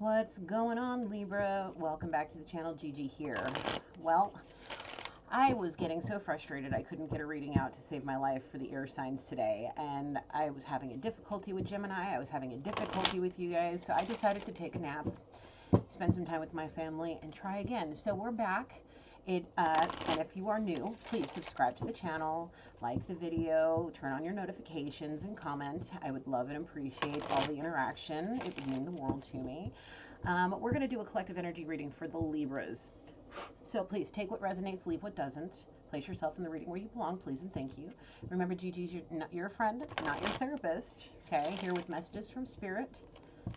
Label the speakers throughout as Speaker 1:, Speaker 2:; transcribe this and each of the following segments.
Speaker 1: What's going on, Libra? Welcome back to the channel. Gigi here. Well, I was getting so frustrated I couldn't get a reading out to save my life for the air signs today, and I was having a difficulty with Gemini. I was having a difficulty with you guys, so I decided to take a nap, spend some time with my family, and try again. So we're back. And if you are new, please subscribe to the channel, like the video, turn on your notifications, and comment. I would love and appreciate all the interaction. It would mean the world to me. We're going to do a collective energy reading for the Libras. So please take what resonates, leave what doesn't. Place yourself in the reading where you belong, please and thank you. Remember, Gigi's your friend, not your therapist. Okay, here with messages from Spirit,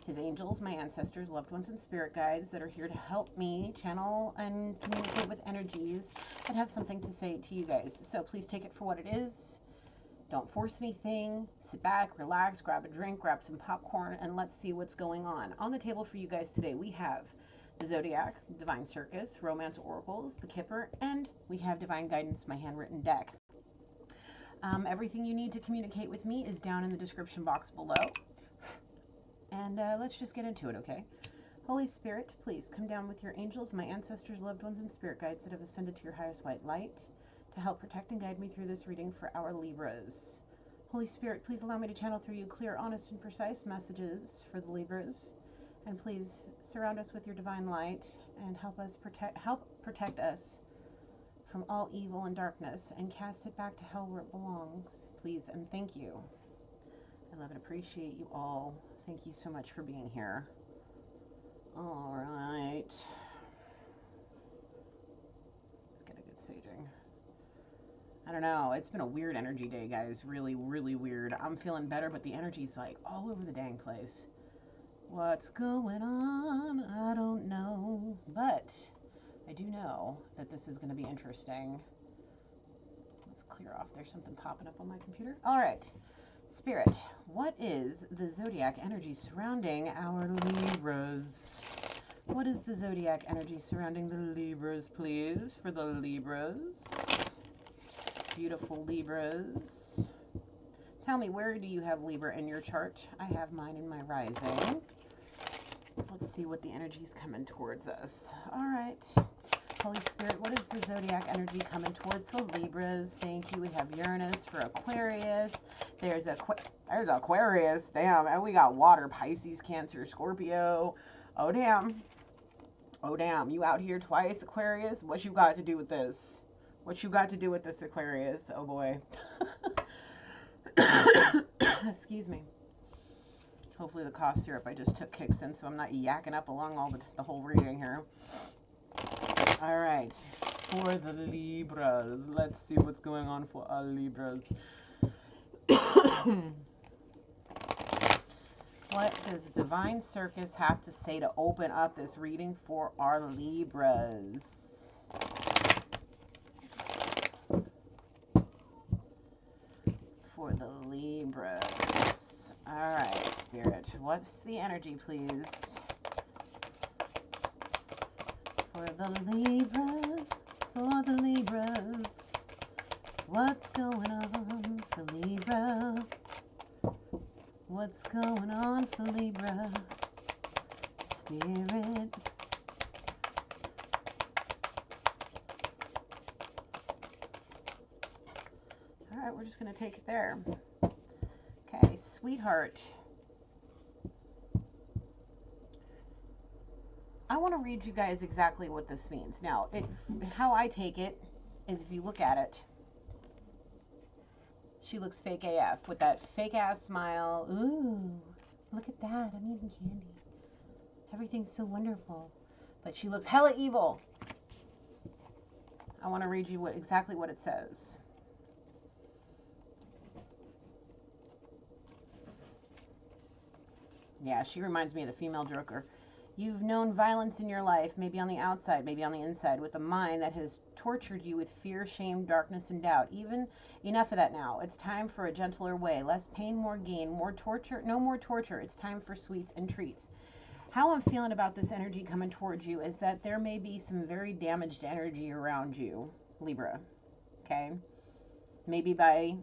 Speaker 1: his angels, my ancestors, loved ones, and spirit guides that are here to help me channel and communicate with energies that have something to say to you guys. So please take it for what it is. Don't force anything. Sit back, relax, grab a drink, grab some popcorn, and let's see what's going on. On the table for you guys today, we have the Zodiac, Divine Circus, Romance Oracles, the Kipper, and we have Divine Guidance, my handwritten deck. Everything you need to communicate with me is down in the description box below. And let's just get into it, okay? Holy Spirit, please come down with your angels, my ancestors, loved ones, and spirit guides that have ascended to your highest white light to help protect and guide me through this reading for our Libras. Holy Spirit, please allow me to channel through you clear, honest, and precise messages for the Libras. And please surround us with your divine light and help protect us from all evil and darkness and cast it back to hell where it belongs. Please and thank you. I love and appreciate you all. Thank you so much for being here. All right. Let's get a good saging. I don't know. It's been a weird energy day, guys. Really, really weird. I'm feeling better, but the energy's like all over the dang place. What's going on? I don't know. But I do know that this is going to be interesting. Let's clear off. There's something popping up on my computer. All right. Spirit, what is the zodiac energy surrounding our Libras? What is the zodiac energy surrounding the Libras, please, for the Libras? Beautiful Libras. Tell me, where do you have Libra in your chart? I have mine in my rising. Let's see what the energy is coming towards us. All right. Holy Spirit, what is the zodiac energy coming towards the Libras? Thank you. We have Uranus for Aquarius. There's Aquarius. Damn. And we got water, Pisces, Cancer, Scorpio. Oh, damn. Oh, damn. You out here twice, Aquarius? What you got to do with this? What you got to do with this, Aquarius? Oh, boy. Excuse me. Hopefully the cough syrup I just took kicks in so I'm not yakking up along all the whole reading here. All right, for the Libras, let's see what's going on for our Libras. What does Divine Circus have to say to open up this reading for our Libras? For the Libras. All right, Spirit, what's the energy, please? For the Libras, what's going on for Libra? What's going on for Libra? Spirit. All right, we're just going to take it there. Okay, sweetheart. I want to read you guys exactly what this means. Now, how I take it is if you look at it, she looks fake AF with that fake ass smile. Ooh, look at that. I'm eating candy. Everything's so wonderful. But she looks hella evil. I want to read you exactly what it says. Yeah, she reminds me of the female Joker. You've known violence in your life, maybe on the outside, maybe on the inside, with a mind that has tortured you with fear, shame, darkness, and doubt. Even enough of that now. It's time for a gentler way. Less pain, more gain, more torture. No more torture. It's time for sweets and treats. How I'm feeling about this energy coming towards you is that there may be some very damaged energy around you, Libra. Okay? Maybe by,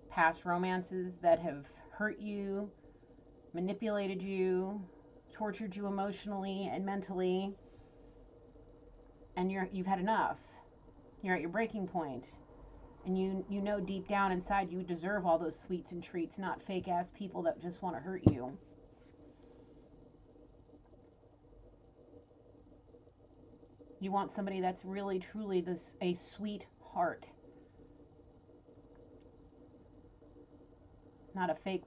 Speaker 1: past romances that have hurt you, manipulated you, tortured you emotionally and mentally, and you've had enough. You're at your breaking point. And you know deep down inside you deserve all those sweets and treats, not fake ass people that just want to hurt you. You want somebody that's really truly a sweet heart. Not a fake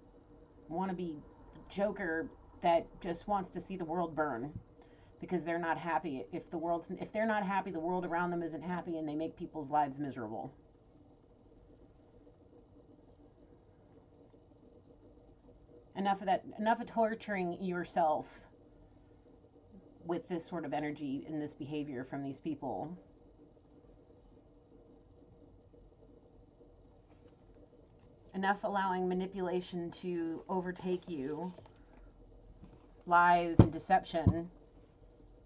Speaker 1: wannabe joker that just wants to see the world burn because they're not happy. If they're not happy, the world around them isn't happy, and they make people's lives miserable. Enough of that. Enough of torturing yourself with this sort of energy and this behavior from these people. Enough allowing manipulation to overtake you, lies and deception.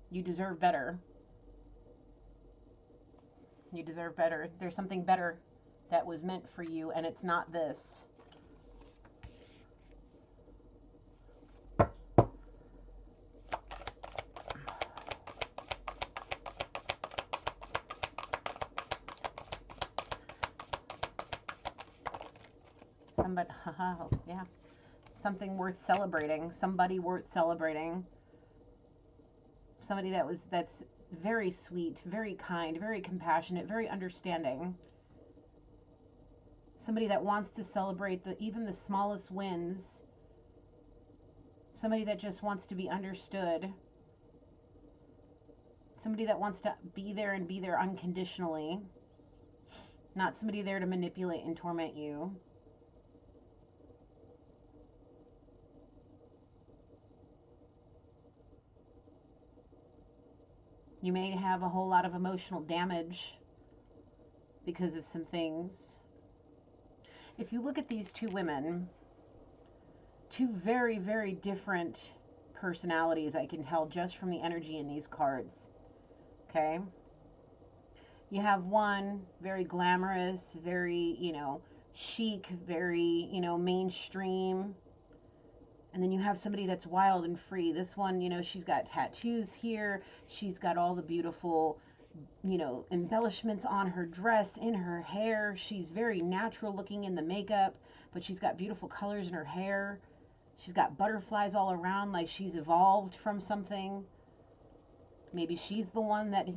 Speaker 1: You deserve better. You deserve better. There's something better that was meant for you, and it's not this. Somebody, yeah, something worth celebrating. Somebody worth celebrating. Somebody that's very sweet, very kind, very compassionate, very understanding. Somebody that wants to celebrate even the smallest wins. Somebody that just wants to be understood. Somebody that wants to be there and be there unconditionally. Not somebody there to manipulate and torment you. You may have a whole lot of emotional damage because of some things. If you look at these two women, two very, very different personalities, I can tell just from the energy in these cards. Okay? You have one very glamorous, very, chic, very, mainstream. And then you have somebody that's wild and free. This one, she's got tattoos here. She's got all the beautiful, embellishments on her dress, in her hair. She's very natural looking in the makeup, but she's got beautiful colors in her hair. She's got butterflies all around, like she's evolved from something. Maybe she's the one that,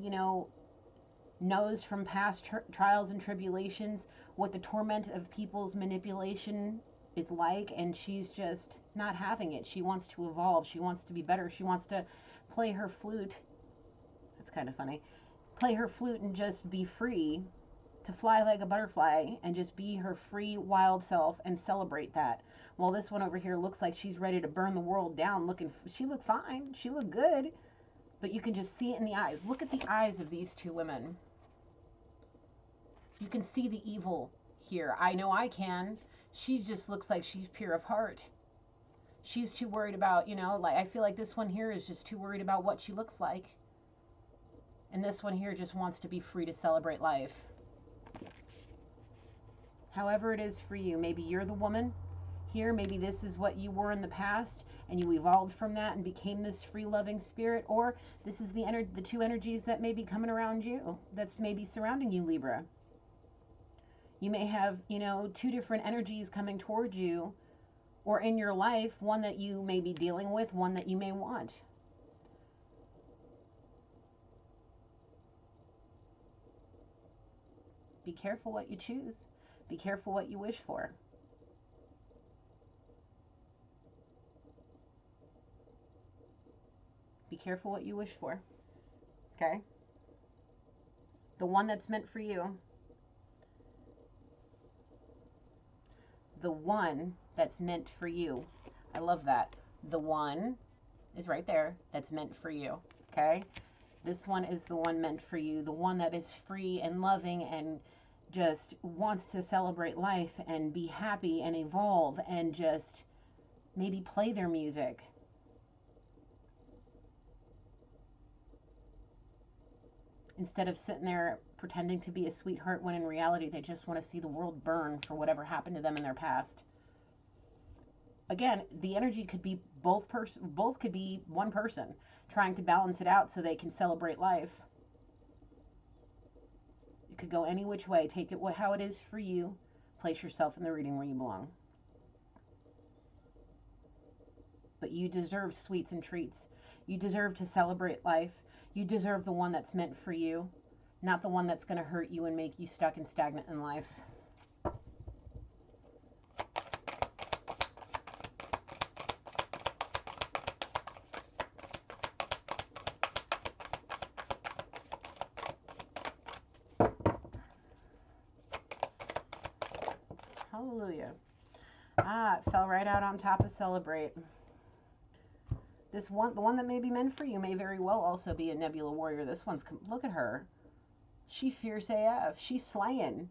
Speaker 1: knows from past trials and tribulations what the torment of people's manipulation is like, and she's just not having it. She wants to evolve. She wants to be better. She wants to play her flute. That's kind of funny. Play her flute and just be free, to fly like a butterfly and just be her free, wild self and celebrate that. While this one over here looks like she's ready to burn the world down. She looked fine. She looked good. But you can just see it in the eyes. Look at the eyes of these two women. You can see the evil here. I know I can. She just looks like she's pure of heart. She's too worried about, I feel like this one here is just too worried about what she looks like. And this one here just wants to be free to celebrate life. However it is for you. Maybe you're the woman here. Maybe this is what you were in the past and you evolved from that and became this free loving spirit. Or this is the two energies that may be coming around you. That's maybe surrounding you, Libra. You may have, two different energies coming towards you or in your life, one that you may be dealing with, one that you may want. Be careful what you choose. Be careful what you wish for. Be careful what you wish for. Okay? The one that's meant for you. The one that's meant for you. I love that. The one is right there that's meant for you. Okay? This one is the one meant for you. The one that is free and loving and just wants to celebrate life and be happy and evolve and just maybe play their music. Instead of sitting there pretending to be a sweetheart when in reality they just want to see the world burn for whatever happened to them in their past. Again, the energy could be both could be one person trying to balance it out so they can celebrate life. It could go any which way. Take it how it is for you. Place yourself in the reading where you belong. But you deserve sweets and treats. You deserve to celebrate life. You deserve the one that's meant for you, not the one that's going to hurt you and make you stuck and stagnant in life. Hallelujah. Ah, it fell right out on top of celebrate. This one, the one that may be meant for you, may very well also be a Nebula warrior. This one's, look at her. She fierce AF. She's slaying.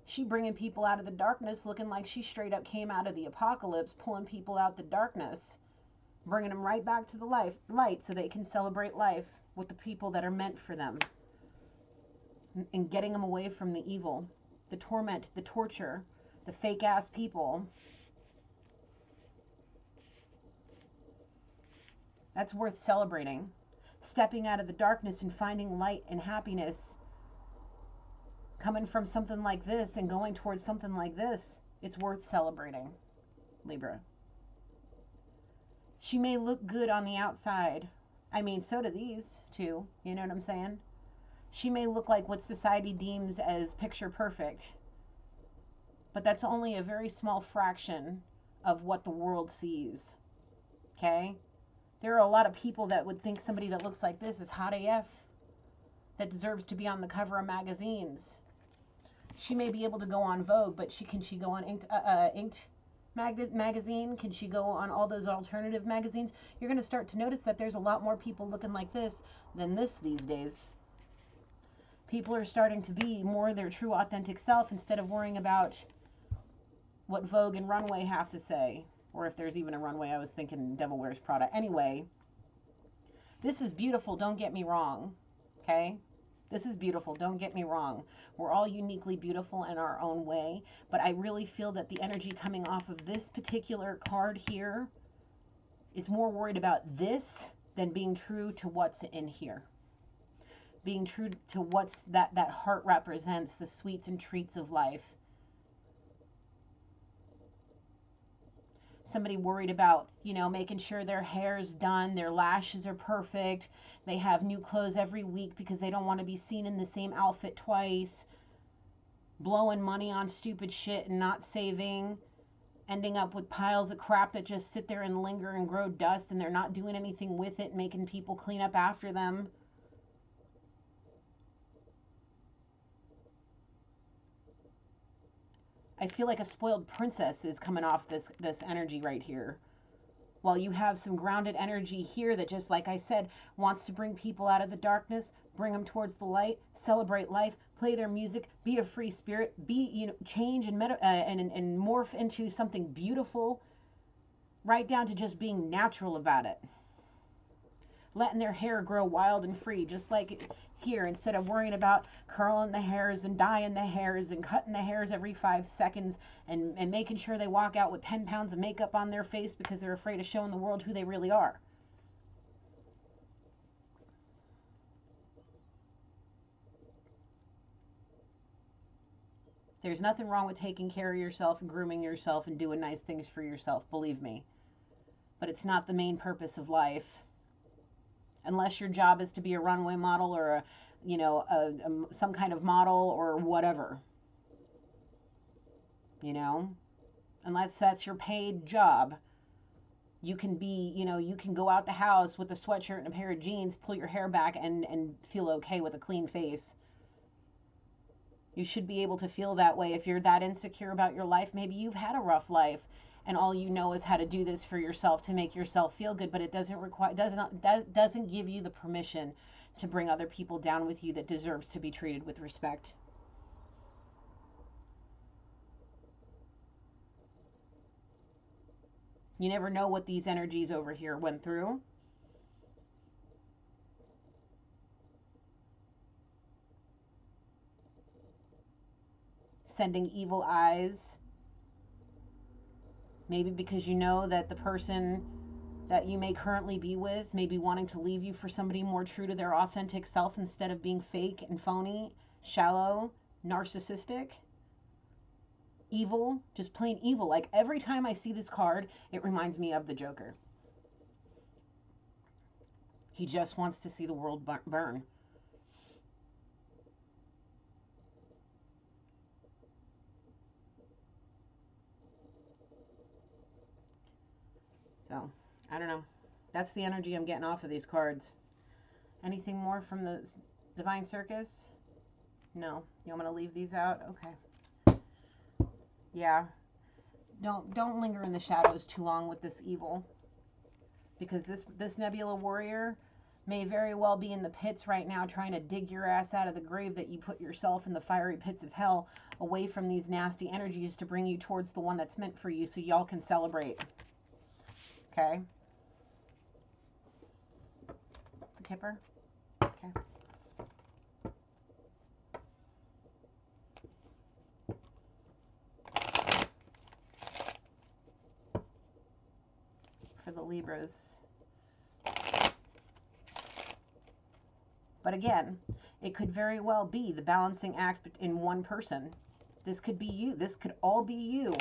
Speaker 1: She bringing people out of the darkness, looking like she straight up came out of the apocalypse, pulling people out the darkness, bringing them right back to the light so they can celebrate life with the people that are meant for them, and getting them away from the evil, the torment, the torture, the fake ass people. That's worth celebrating. Stepping out of the darkness and finding light and happiness, coming from something like this and going towards something like this, it's worth celebrating, Libra. She may look good on the outside. I mean, so do these two. You know what I'm saying? She may look like what society deems as picture perfect, but that's only a very small fraction of what the world sees. Okay? There are a lot of people that would think somebody that looks like this is hot AF, that deserves to be on the cover of magazines. She may be able to go on Vogue, but can she go on Inked magazine? Can she go on all those alternative magazines? You're going to start to notice that there's a lot more people looking like this than this these days. People are starting to be more their true authentic self instead of worrying about what Vogue and Runway have to say. Or if there's even a Runway, I was thinking Devil Wears Prada. Anyway, this is beautiful, don't get me wrong, okay? This is beautiful, don't get me wrong. We're all uniquely beautiful in our own way, but I really feel that the energy coming off of this particular card here is more worried about this than being true to what's in here. Being true to what's that heart represents, the sweets and treats of life. Somebody worried about, making sure their hair's done, their lashes are perfect, they have new clothes every week because they don't want to be seen in the same outfit twice, blowing money on stupid shit and not saving, ending up with piles of crap that just sit there and linger and grow dust, and they're not doing anything with it, making people clean up after them. I feel like a spoiled princess is coming off this energy right here. While you have some grounded energy here that, just like I said, wants to bring people out of the darkness, bring them towards the light, celebrate life, play their music, be a free spirit, change and morph into something beautiful, right down to just being natural about it. Letting their hair grow wild and free, just like here, instead of worrying about curling the hairs and dyeing the hairs and cutting the hairs every 5 seconds and making sure they walk out with 10 pounds of makeup on their face because they're afraid of showing the world who they really are. There's nothing wrong with taking care of yourself and grooming yourself and doing nice things for yourself, believe me. But it's not the main purpose of life. Unless your job is to be a runway model or some kind of model or whatever, unless that's your paid job. You can be, you can go out the house with a sweatshirt and a pair of jeans, pull your hair back and feel okay with a clean face. You should be able to feel that way if you're that insecure about your life. Maybe you've had a rough life and all you know is how to do this for yourself to make yourself feel good, but it doesn't give you the permission to bring other people down with you that deserves to be treated with respect. You never know what these energies over here went through. Sending evil eyes Maybe because you know that the person that you may currently be with may be wanting to leave you for somebody more true to their authentic self instead of being fake and phony, shallow, narcissistic, evil, just plain evil. Like every time I see this card, it reminds me of the Joker. He just wants to see the world burn. So, I don't know. That's the energy I'm getting off of these cards. Anything more from the Divine Circus? No. You want me to leave these out? Okay. Yeah. Don't linger in the shadows too long with this evil. Because this Nebula Warrior may very well be in the pits right now trying to dig your ass out of the grave that you put yourself in the fiery pits of hell away from these nasty energies to bring you towards the one that's meant for you so y'all can celebrate. Okay? The Kipper? Okay. For the Libras. But again, it could very well be the balancing act in one person. This could be you. This could all be you,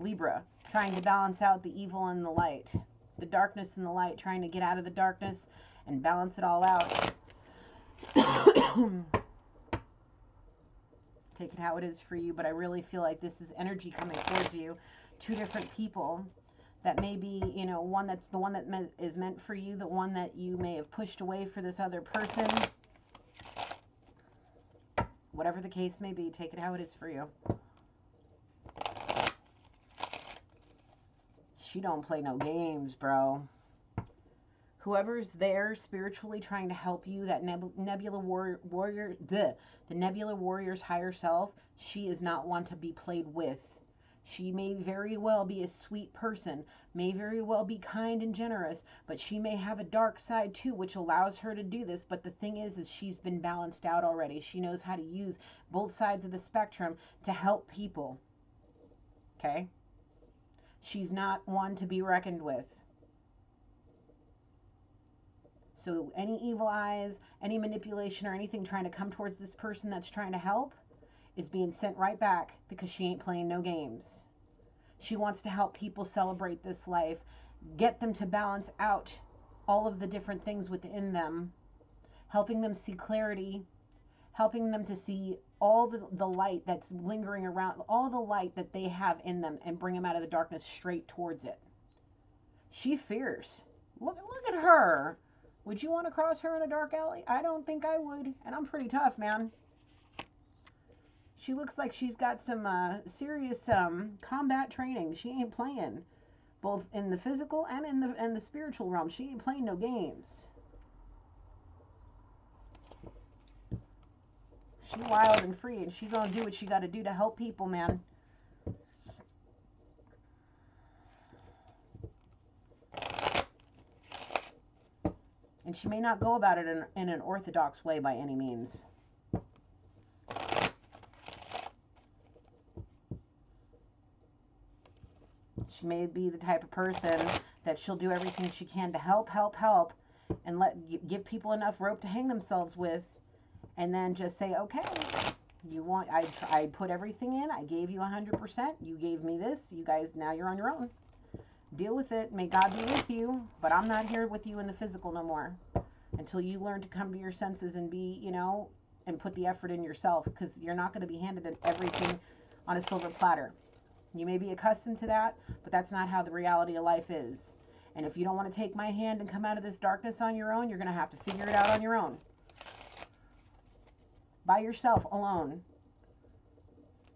Speaker 1: Libra, trying to balance out the evil and the light. The darkness and the light, trying to get out of the darkness and balance it all out. Take it how it is for you, but I really feel like this is energy coming towards you. Two different people that may be, you know, one that's the one that is meant for you, the one that you may have pushed away for this other person. Whatever the case may be, take it how it is for you. She don't play no games, bro. Whoever's there spiritually trying to help you, that Nebula Warrior, the Nebula Warrior's higher self, she is not one to be played with. She may very well be a sweet person, may very well be kind and generous, but she may have a dark side too, which allows her to do this. But the thing is she's been balanced out already. She knows how to use both sides of the spectrum to help people. Okay? She's not one to be reckoned with. So any evil eyes, any manipulation or anything trying to come towards this person that's trying to help is being sent right back because she ain't playing no games. She wants to help people celebrate this life, get them to balance out all of the different things within them, helping them see clarity, helping them to see all the light that's lingering around, all the light that they have in them, and bring them out of the darkness straight towards it. She fierce. Look at her. Would you want to cross her in a dark alley? I don't think I would, and I'm pretty tough, man. She looks like she's got some serious combat training. She ain't playing, both in the physical and in the spiritual realm. She ain't playing no games. She wild and free, and she gonna do what she got to do to help people, man. And she may not go about it in an orthodox way by any means. She may be the type of person that she'll do everything she can to help, and give people enough rope to hang themselves with, and then just say, okay, you want, I put everything in, I gave you 100%, you gave me this, you guys, now you're on your own. Deal with it, may God be with you, but I'm not here with you in the physical no more until you learn to come to your senses and be, you know, and put the effort in yourself, because you're not going to be handed everything on a silver platter. You may be accustomed to that, but that's not how the reality of life is. And if you don't want to take my hand and come out of this darkness on your own, you're going to have to figure it out on your own. By yourself, alone.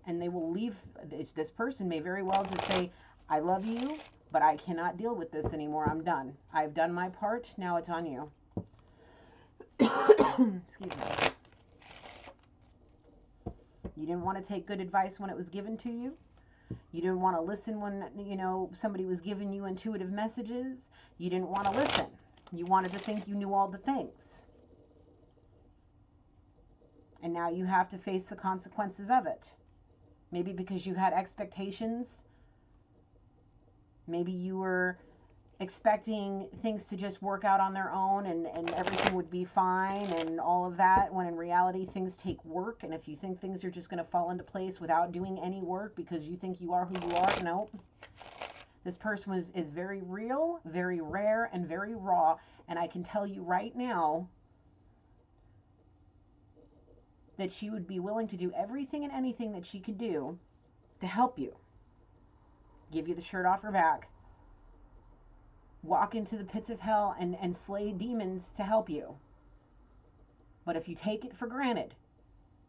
Speaker 1: And they will leave. This person may very well just say, I love you, but I cannot deal with this anymore. I'm done. I've done my part. Now it's on you. Excuse me. You didn't want to take good advice when it was given to you. You didn't want to listen when, you know, somebody was giving you intuitive messages. You didn't want to listen. You wanted to think you knew all the things. And now you have to face the consequences of it. Maybe because you had expectations Maybe you were expecting things to just work out on their own and everything would be fine and all of that, when in reality things take work. And if you think things are just going to fall into place without doing any work because you think you are who you are, nope. This person is very real, very rare, and very raw. And I can tell you right now that she would be willing to do everything and anything that she could do to help you. Give you the shirt off her back. Walk into the pits of hell and slay demons to help you. But if you take it for granted,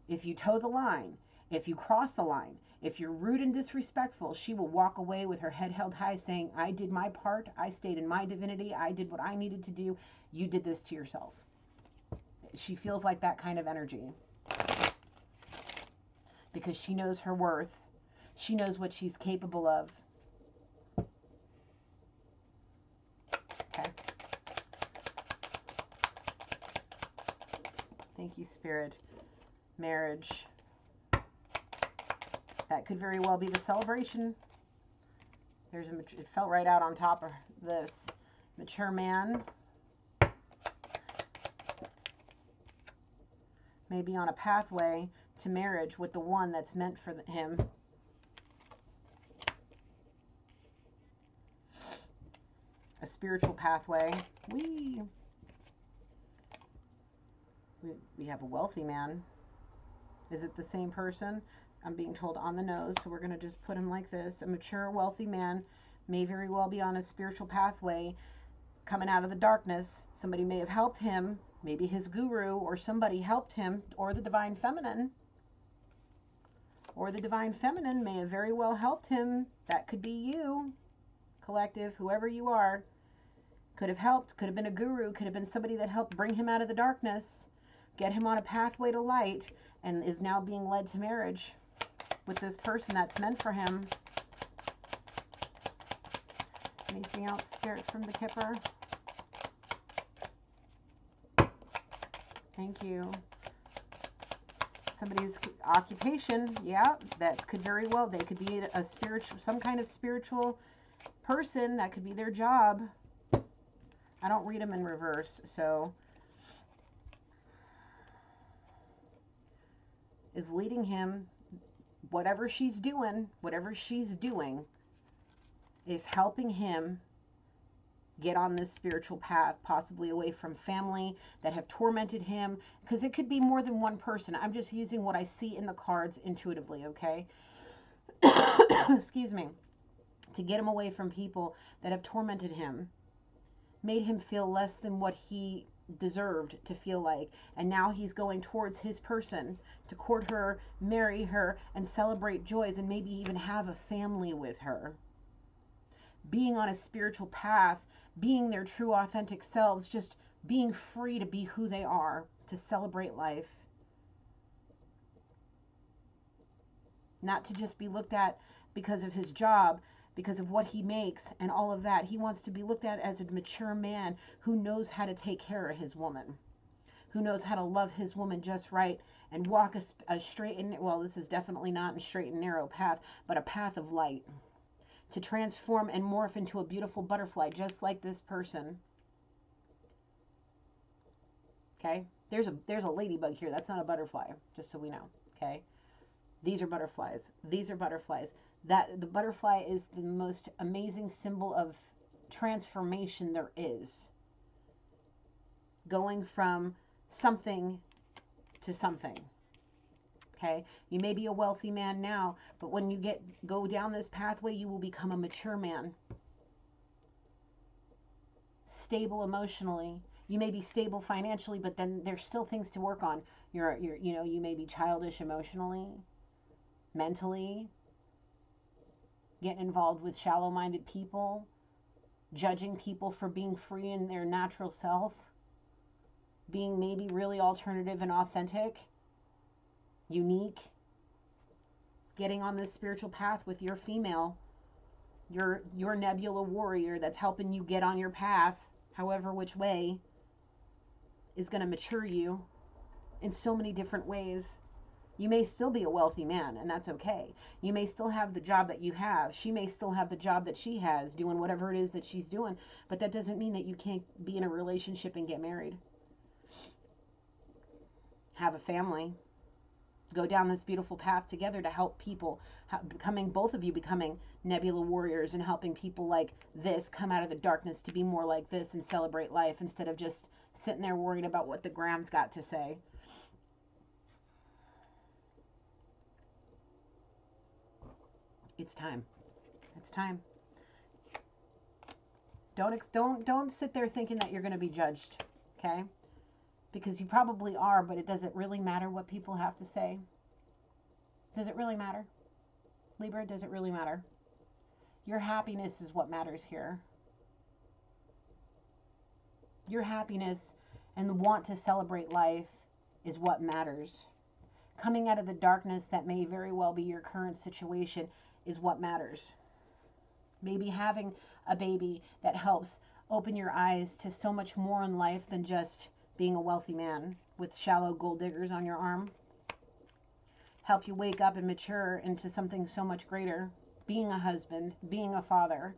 Speaker 1: if you toe the line, if you cross the line, if you're rude and disrespectful, she will walk away with her head held high saying, I did my part, I stayed in my divinity, I did what I needed to do, you did this to yourself. She feels like that kind of energy. Because she knows her worth. She knows what she's capable of. Okay. Thank you, Spirit. Marriage. That could very well be the celebration. It felt right out on top of this. Mature man. Maybe on a pathway to marriage with the one that's meant for him. A spiritual pathway. We have a wealthy man. Is it the same person? I'm being told on the nose, so we're going to just put him like this. A mature, wealthy man may very well be on a spiritual pathway coming out of the darkness. Somebody may have helped him. Maybe his guru or somebody helped him, or the divine feminine. Or the divine feminine may have very well helped him. That could be you, collective, whoever you are. Could have helped, could have been a guru, could have been somebody that helped bring him out of the darkness, get him on a pathway to light, and is now being led to marriage with this person that's meant for him. Anything else, Spirit, from the Kipper? Thank you. Somebody's occupation, yeah, that could very well, they could be a spiritual, some kind of spiritual person. That could be their job. I don't read them in reverse, so is leading him, whatever she's doing is helping him get on this spiritual path, possibly away from family that have tormented him, because it could be more than one person. I'm just using what I see in the cards intuitively, okay? Excuse me. To get him away from people that have tormented him, made him feel less than what he deserved to feel like. And now he's going towards his person to court her, marry her, and celebrate joys, and maybe even have a family with her. Being on a spiritual path, being their true authentic selves, just being free to be who they are, to celebrate life. Not to just be looked at because of his job, because of what he makes and all of that. He wants to be looked at as a mature man who knows how to take care of his woman, who knows how to love his woman just right and walk a straight and, well, this is definitely not a straight and narrow path, but a path of light, to transform and morph into a beautiful butterfly, just like this person. Okay? There's a ladybug here. That's not a butterfly, just so we know. Okay? These are butterflies. These are butterflies. That the butterfly is the most amazing symbol of transformation there is. Going from something to something. Okay? You may be a wealthy man now, but when you go down this pathway, you will become a mature man. Stable emotionally. You may be stable financially, but then there's still things to work on. You may be childish emotionally, mentally, getting involved with shallow-minded people, judging people for being free in their natural self, being maybe really alternative and authentic, unique, getting on this spiritual path with your female, your nebula warrior that's helping you get on your path, however which way, is going to mature you in so many different ways. You may still be a wealthy man, and that's okay. You may still have the job that you have. She may still have the job that she has, doing whatever it is that she's doing. But that doesn't mean that you can't be in a relationship and get married. Have a family. Go down this beautiful path together to help people, both of you becoming nebula warriors and helping people like this come out of the darkness to be more like this and celebrate life instead of just sitting there worried about what the Gram's got to say. It's time. It's time. Don't sit there thinking that you're going to be judged, okay? Because you probably are, but it doesn't really matter what people have to say. Does it really matter? Libra, does it really matter? Your happiness is what matters here. Your happiness and the want to celebrate life is what matters. Coming out of the darkness that may very well be your current situation is what matters. Maybe having a baby that helps open your eyes to so much more in life than just being a wealthy man with shallow gold diggers on your arm. Help you wake up and mature into something so much greater. Being a husband, being a father.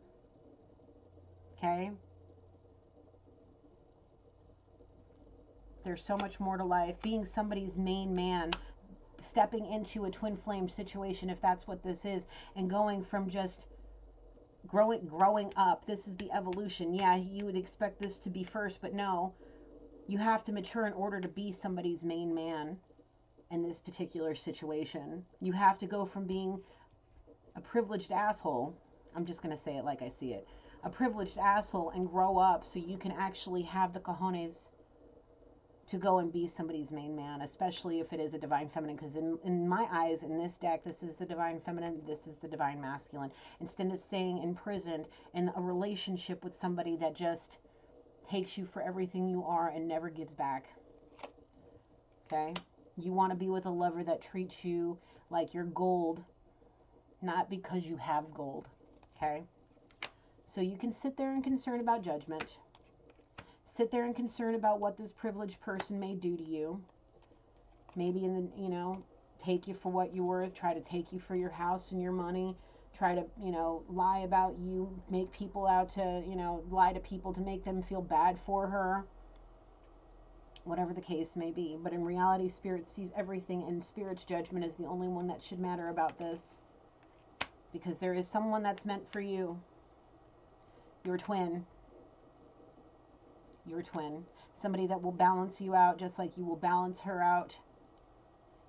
Speaker 1: Okay? There's so much more to life. Being somebody's main man. Stepping into a twin flame situation, if that's what this is, and going from just growing up. This is the evolution. Yeah, you would expect this to be first, but no. You have to mature in order to be somebody's main man in this particular situation. You have to go from being a privileged asshole, I'm just going to say it like I see it, a privileged asshole, and grow up so you can actually have the cojones to go and be somebody's main man, especially if it is a divine feminine, because in my eyes, in this deck, this is the divine feminine, this is the divine masculine. Instead of staying imprisoned in a relationship with somebody that just takes you for everything you are and never gives back. Okay? You want to be with a lover that treats you like you're gold, not because you have gold. Okay? So you can sit there and concern about judgment. Sit there and concern about what this privileged person may do to you. Maybe take you for what you're worth, try to take you for your house and your money, try to, lie about you, make people out to, lie to people to make them feel bad for her. Whatever the case may be. But in reality, Spirit sees everything, and Spirit's judgment is the only one that should matter about this. Because there is someone that's meant for you. Your twin. Your twin. Somebody that will balance you out just like you will balance her out.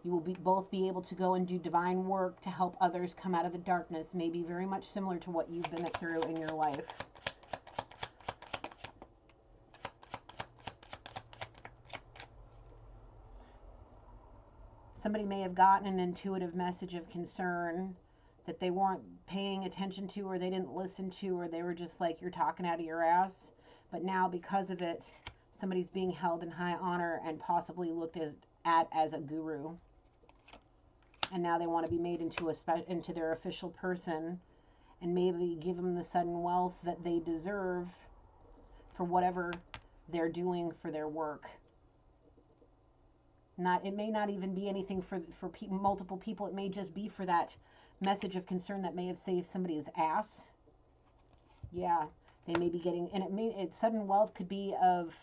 Speaker 1: You will both be able to go and do divine work to help others come out of the darkness. Maybe very much similar to what you've been through in your life. Somebody may have gotten an intuitive message of concern that they weren't paying attention to, or they didn't listen to, or they were just like, you're talking out of your ass. But now, because of it, somebody's being held in high honor and possibly looked at as a guru. And now they want to be made into their official person, and maybe give them the sudden wealth that they deserve for whatever they're doing for their work. It may not even be anything for multiple people. It may just be for that message of concern that may have saved somebody's ass. Yeah, they may be getting, and sudden wealth could be of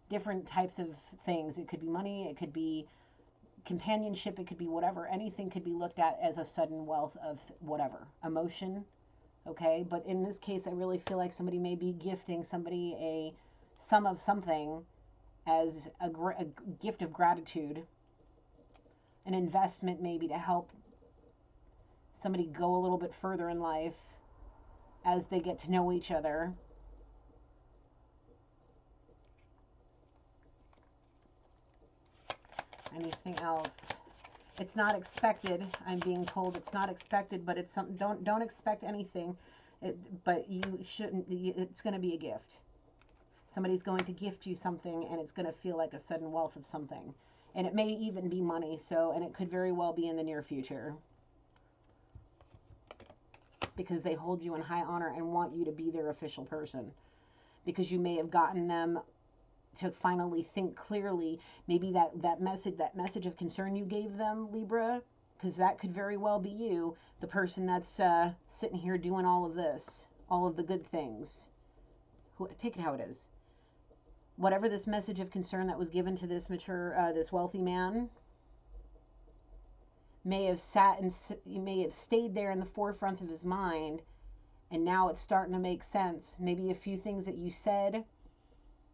Speaker 1: different types of things. It could be money, it could be companionship, it could be whatever. Anything could be looked at as a sudden wealth of whatever, emotion. Okay, but in this case, I really feel like somebody may be gifting somebody a sum of something as a gift of gratitude, an investment maybe to help somebody go a little bit further in life as they get to know each other. Anything else? It's not expected. I'm being told it's not expected, but it's something. Don't expect anything. But you shouldn't. It's going to be a gift. Somebody's going to gift you something, and it's going to feel like a sudden wealth of something. And it may even be money, and it could very well be in the near future. Because they hold you in high honor and want you to be their official person. Because you may have gotten them to finally think clearly. Maybe that message of concern you gave them, Libra, because that could very well be you, the person that's sitting here doing all of this, all of the good things. Take it how it is. Whatever this message of concern that was given to this mature, this wealthy man, may have stayed there in the forefront of his mind, and now it's starting to make sense. Maybe a few things that you said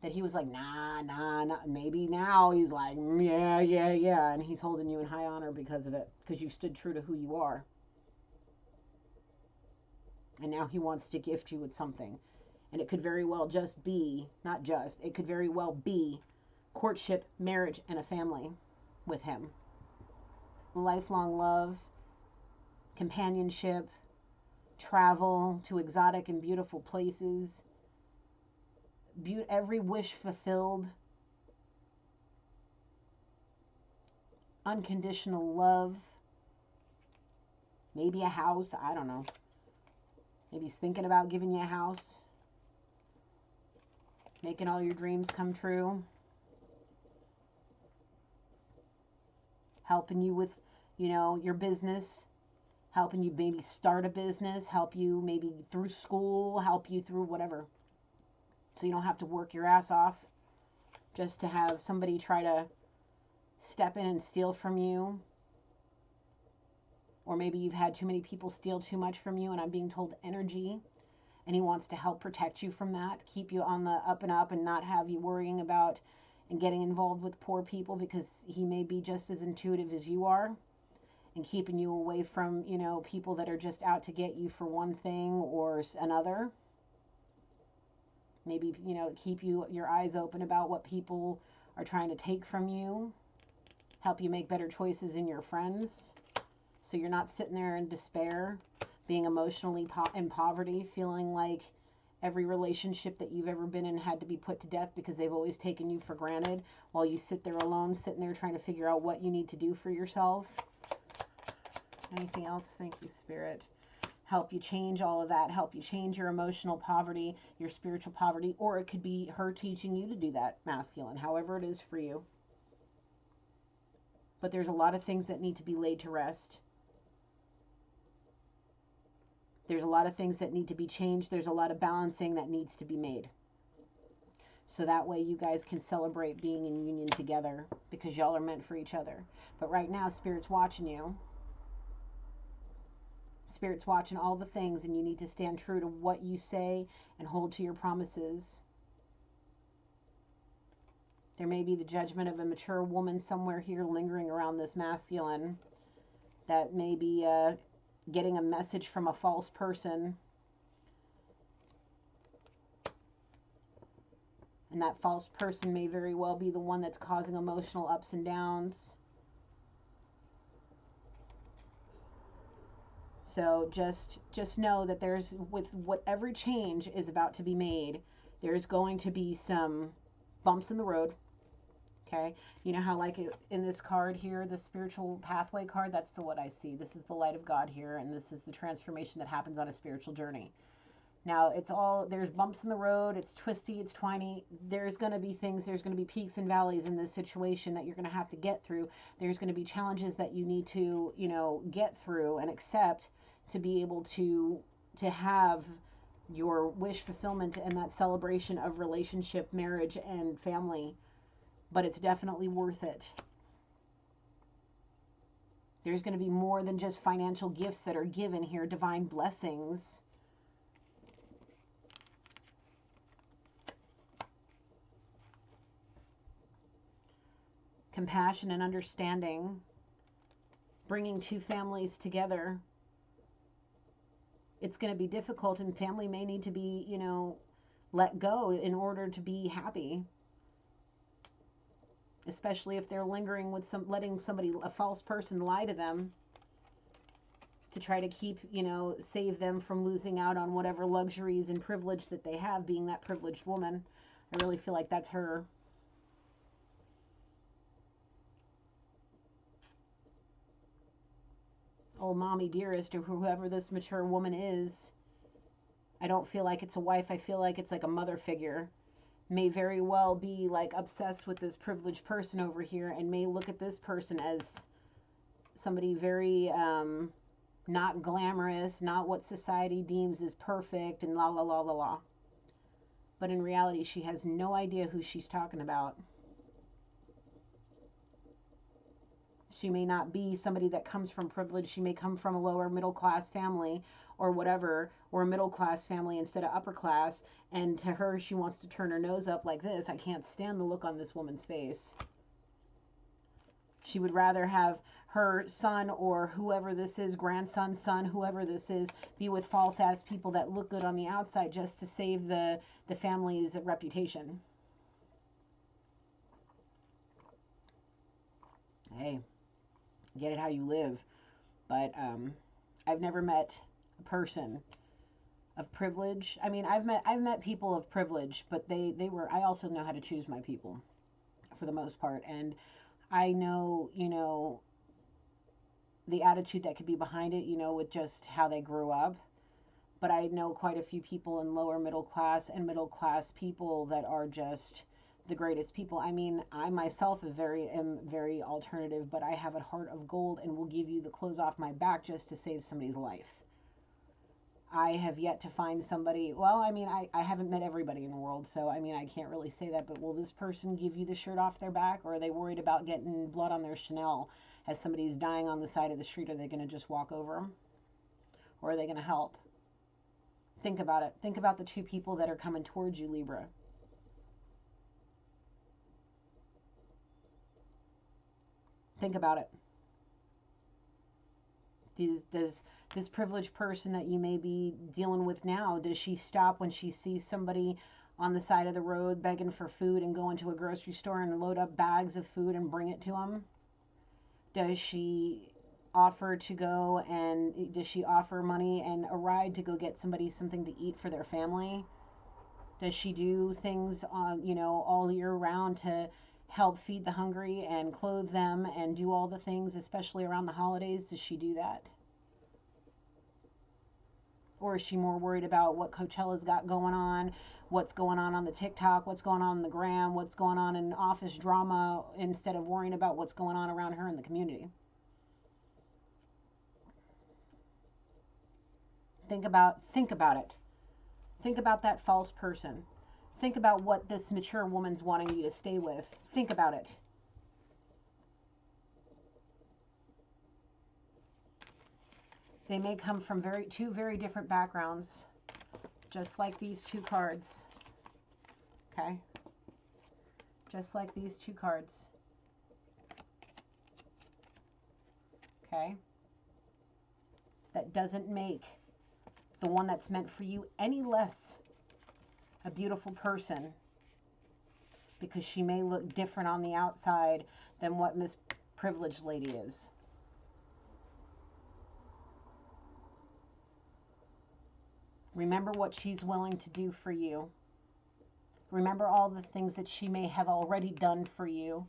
Speaker 1: that he was like, nah, nah, nah. Maybe now he's like, yeah, yeah, yeah, and he's holding you in high honor because of it, because you stood true to who you are. And now he wants to gift you with something. And it could very well just be, not just, it could very well be courtship, marriage, and a family with him. Lifelong love, companionship, travel to exotic and beautiful places, every wish fulfilled, unconditional love, maybe a house, I don't know. Maybe he's thinking about giving you a house, making all your dreams come true, helping you with, your business, helping you maybe start a business, help you maybe through school, help you through whatever. So you don't have to work your ass off just to have somebody try to step in and steal from you. Or maybe you've had too many people steal too much from you, and I'm being told energy, and he wants to help protect you from that, keep you on the up and up, and not have you worrying about and getting involved with poor people, because he may be just as intuitive as you are, and keeping you away from, people that are just out to get you for one thing or another. Maybe, keep your eyes open about what people are trying to take from you, help you make better choices in your friends, so you're not sitting there in despair, being emotionally in poverty, feeling like every relationship that you've ever been in had to be put to death because they've always taken you for granted, while you sit there alone, sitting there trying to figure out what you need to do for yourself. Anything else? Thank you, Spirit. Help you change all of that, help you change your emotional poverty, your spiritual poverty, or it could be her teaching you to do that, masculine, however it is for you. But there's a lot of things that need to be laid to rest. There's a lot of things that need to be changed. There's a lot of balancing that needs to be made. So that way you guys can celebrate being in union together, because y'all are meant for each other. But right now, Spirit's watching you. Spirit's watching all the things, and you need to stand true to what you say and hold to your promises. There may be the judgment of a mature woman somewhere here lingering around this masculine that may be getting a message from a false person. And that false person may very well be the one that's causing emotional ups and downs. So just know that with whatever change is about to be made, there's going to be some bumps in the road. Okay, you know how like in this card here, the spiritual pathway card, that's what I see. This is the light of God here, and this is the transformation that happens on a spiritual journey. Now, there's bumps in the road, it's twisty, it's twiny. There's going to be things, there's going to be peaks and valleys in this situation that you're going to have to get through. There's going to be challenges that you need to, get through and accept to be able to have your wish fulfillment and that celebration of relationship, marriage, and family. But it's definitely worth it. There's going to be more than just financial gifts that are given here, divine blessings. Compassion and understanding, bringing two families together. It's going to be difficult, and family may need to be, let go in order to be happy. Especially if they're lingering with letting a false person lie to them to try to keep, save them from losing out on whatever luxuries and privilege that they have, being that privileged woman. I really feel like that's her. Oh, mommy dearest, or whoever this mature woman is, I don't feel like it's a wife. I feel like it's like a mother figure. may very well be like obsessed with this privileged person over here and may look at this person as somebody very not glamorous, not what society deems as perfect, and la la la la la. But in reality, she has no idea who she's talking about. She may not be somebody that comes from privilege. She may come from a lower middle class family or whatever, or a middle class family instead of upper class. And to her, she wants to turn her nose up like this. I can't stand the look on this woman's face. She would rather have her son or whoever this is, grandson, son, whoever this is, be with false ass people that look good on the outside just to save the family's reputation. Hey, get it how you live. But I've never met a person of privilege. I mean, I've met people of privilege, but they were, I also know how to choose my people for the most part. And I know, you know, the attitude that could be behind it, you know, with just how they grew up. But I know quite a few people in lower middle class and middle class people that are just the greatest people. I mean, I myself am very alternative, but I have a heart of gold and will give you the clothes off my back just to save somebody's life. I have yet to find somebody, well, I mean, I haven't met everybody in the world, so I mean, I can't really say that, but will this person give you the shirt off their back, or are they worried about getting blood on their Chanel as somebody's dying on the side of the street? Are they going to just walk over them? Or are they going to help? Think about it. Think about the two people that are coming towards you, Libra. Think about it. Does this privileged person that you may be dealing with now, does she stop when she sees somebody on the side of the road begging for food and go into a grocery store and load up bags of food and bring it to them? Does she offer to go, and does she offer money and a ride to go get somebody something to eat for their family? Does she do things on, you know, all year round to help feed the hungry and clothe them and do all the things, especially around the holidays? Does she do that? Or is she more worried about what Coachella's got going on, what's going on the TikTok, what's going on the gram, what's going on in office drama, instead of worrying about what's going on around her in the community? Think about it. Think about that false person. Think about what this mature woman's wanting you to stay with. Think about it. They may come from two very different backgrounds, just like these two cards. Okay? Just like these two cards. Okay? That doesn't make the one that's meant for you any less a beautiful person, because she may look different on the outside than what Miss Privileged Lady is. Remember what she's willing to do for you. Remember all the things that she may have already done for you.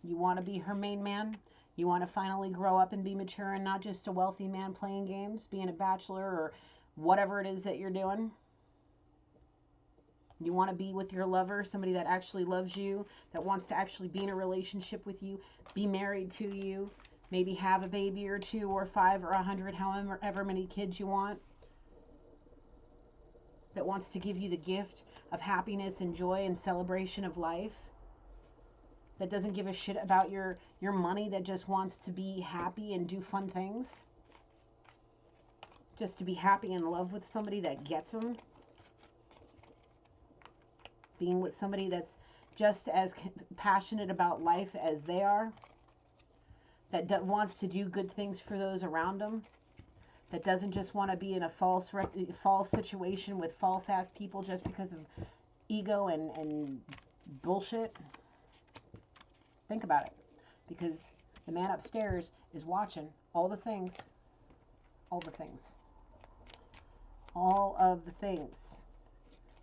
Speaker 1: You want to be her main man? You want to finally grow up and be mature and not just a wealthy man playing games, being a bachelor or whatever it is that you're doing? You want to be with your lover, somebody that actually loves you, that wants to actually be in a relationship with you, be married to you, maybe have a baby or two or 5 or 100, however many kids you want, that wants to give you the gift of happiness and joy and celebration of life, that doesn't give a shit about your money, that just wants to be happy and do fun things, just to be happy and in love with somebody that gets them, being with somebody that's just as passionate about life as they are, that wants to do good things for those around them, that doesn't just want to be in a false situation with false ass people just because of ego and bullshit. Think about it, because the man upstairs is watching all the things, all the things, all of the things,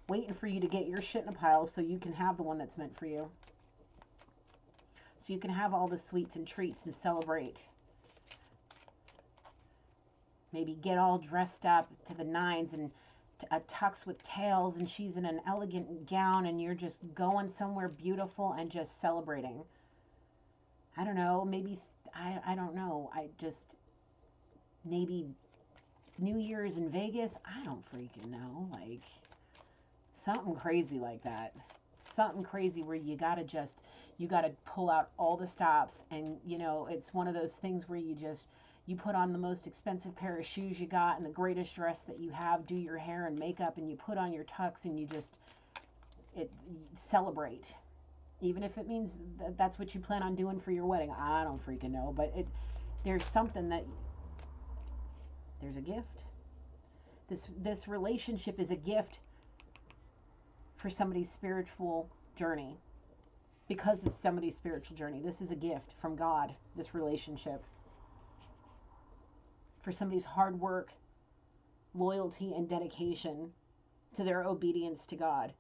Speaker 1: waiting for you to get your shit in a pile so you can have the one that's meant for you. So you can have all the sweets and treats and celebrate. Maybe get all dressed up to the nines and a tux with tails, and she's in an elegant gown, and you're just going somewhere beautiful and just celebrating. I don't know, maybe, I don't know. I just, maybe New Year's in Vegas. I don't freaking know. Like, something crazy like that. Something crazy where you gotta pull out all the stops. And, it's one of those things where you put on the most expensive pair of shoes you got and the greatest dress that you have, do your hair and makeup, and you put on your tux, and you celebrate. Even if it means that's what you plan on doing for your wedding. I don't freaking know. But there's something that, there's a gift. This relationship is a gift for somebody's spiritual journey. Because of somebody's spiritual journey, this is a gift from God, this relationship. For somebody's hard work, loyalty, and dedication to their obedience to God.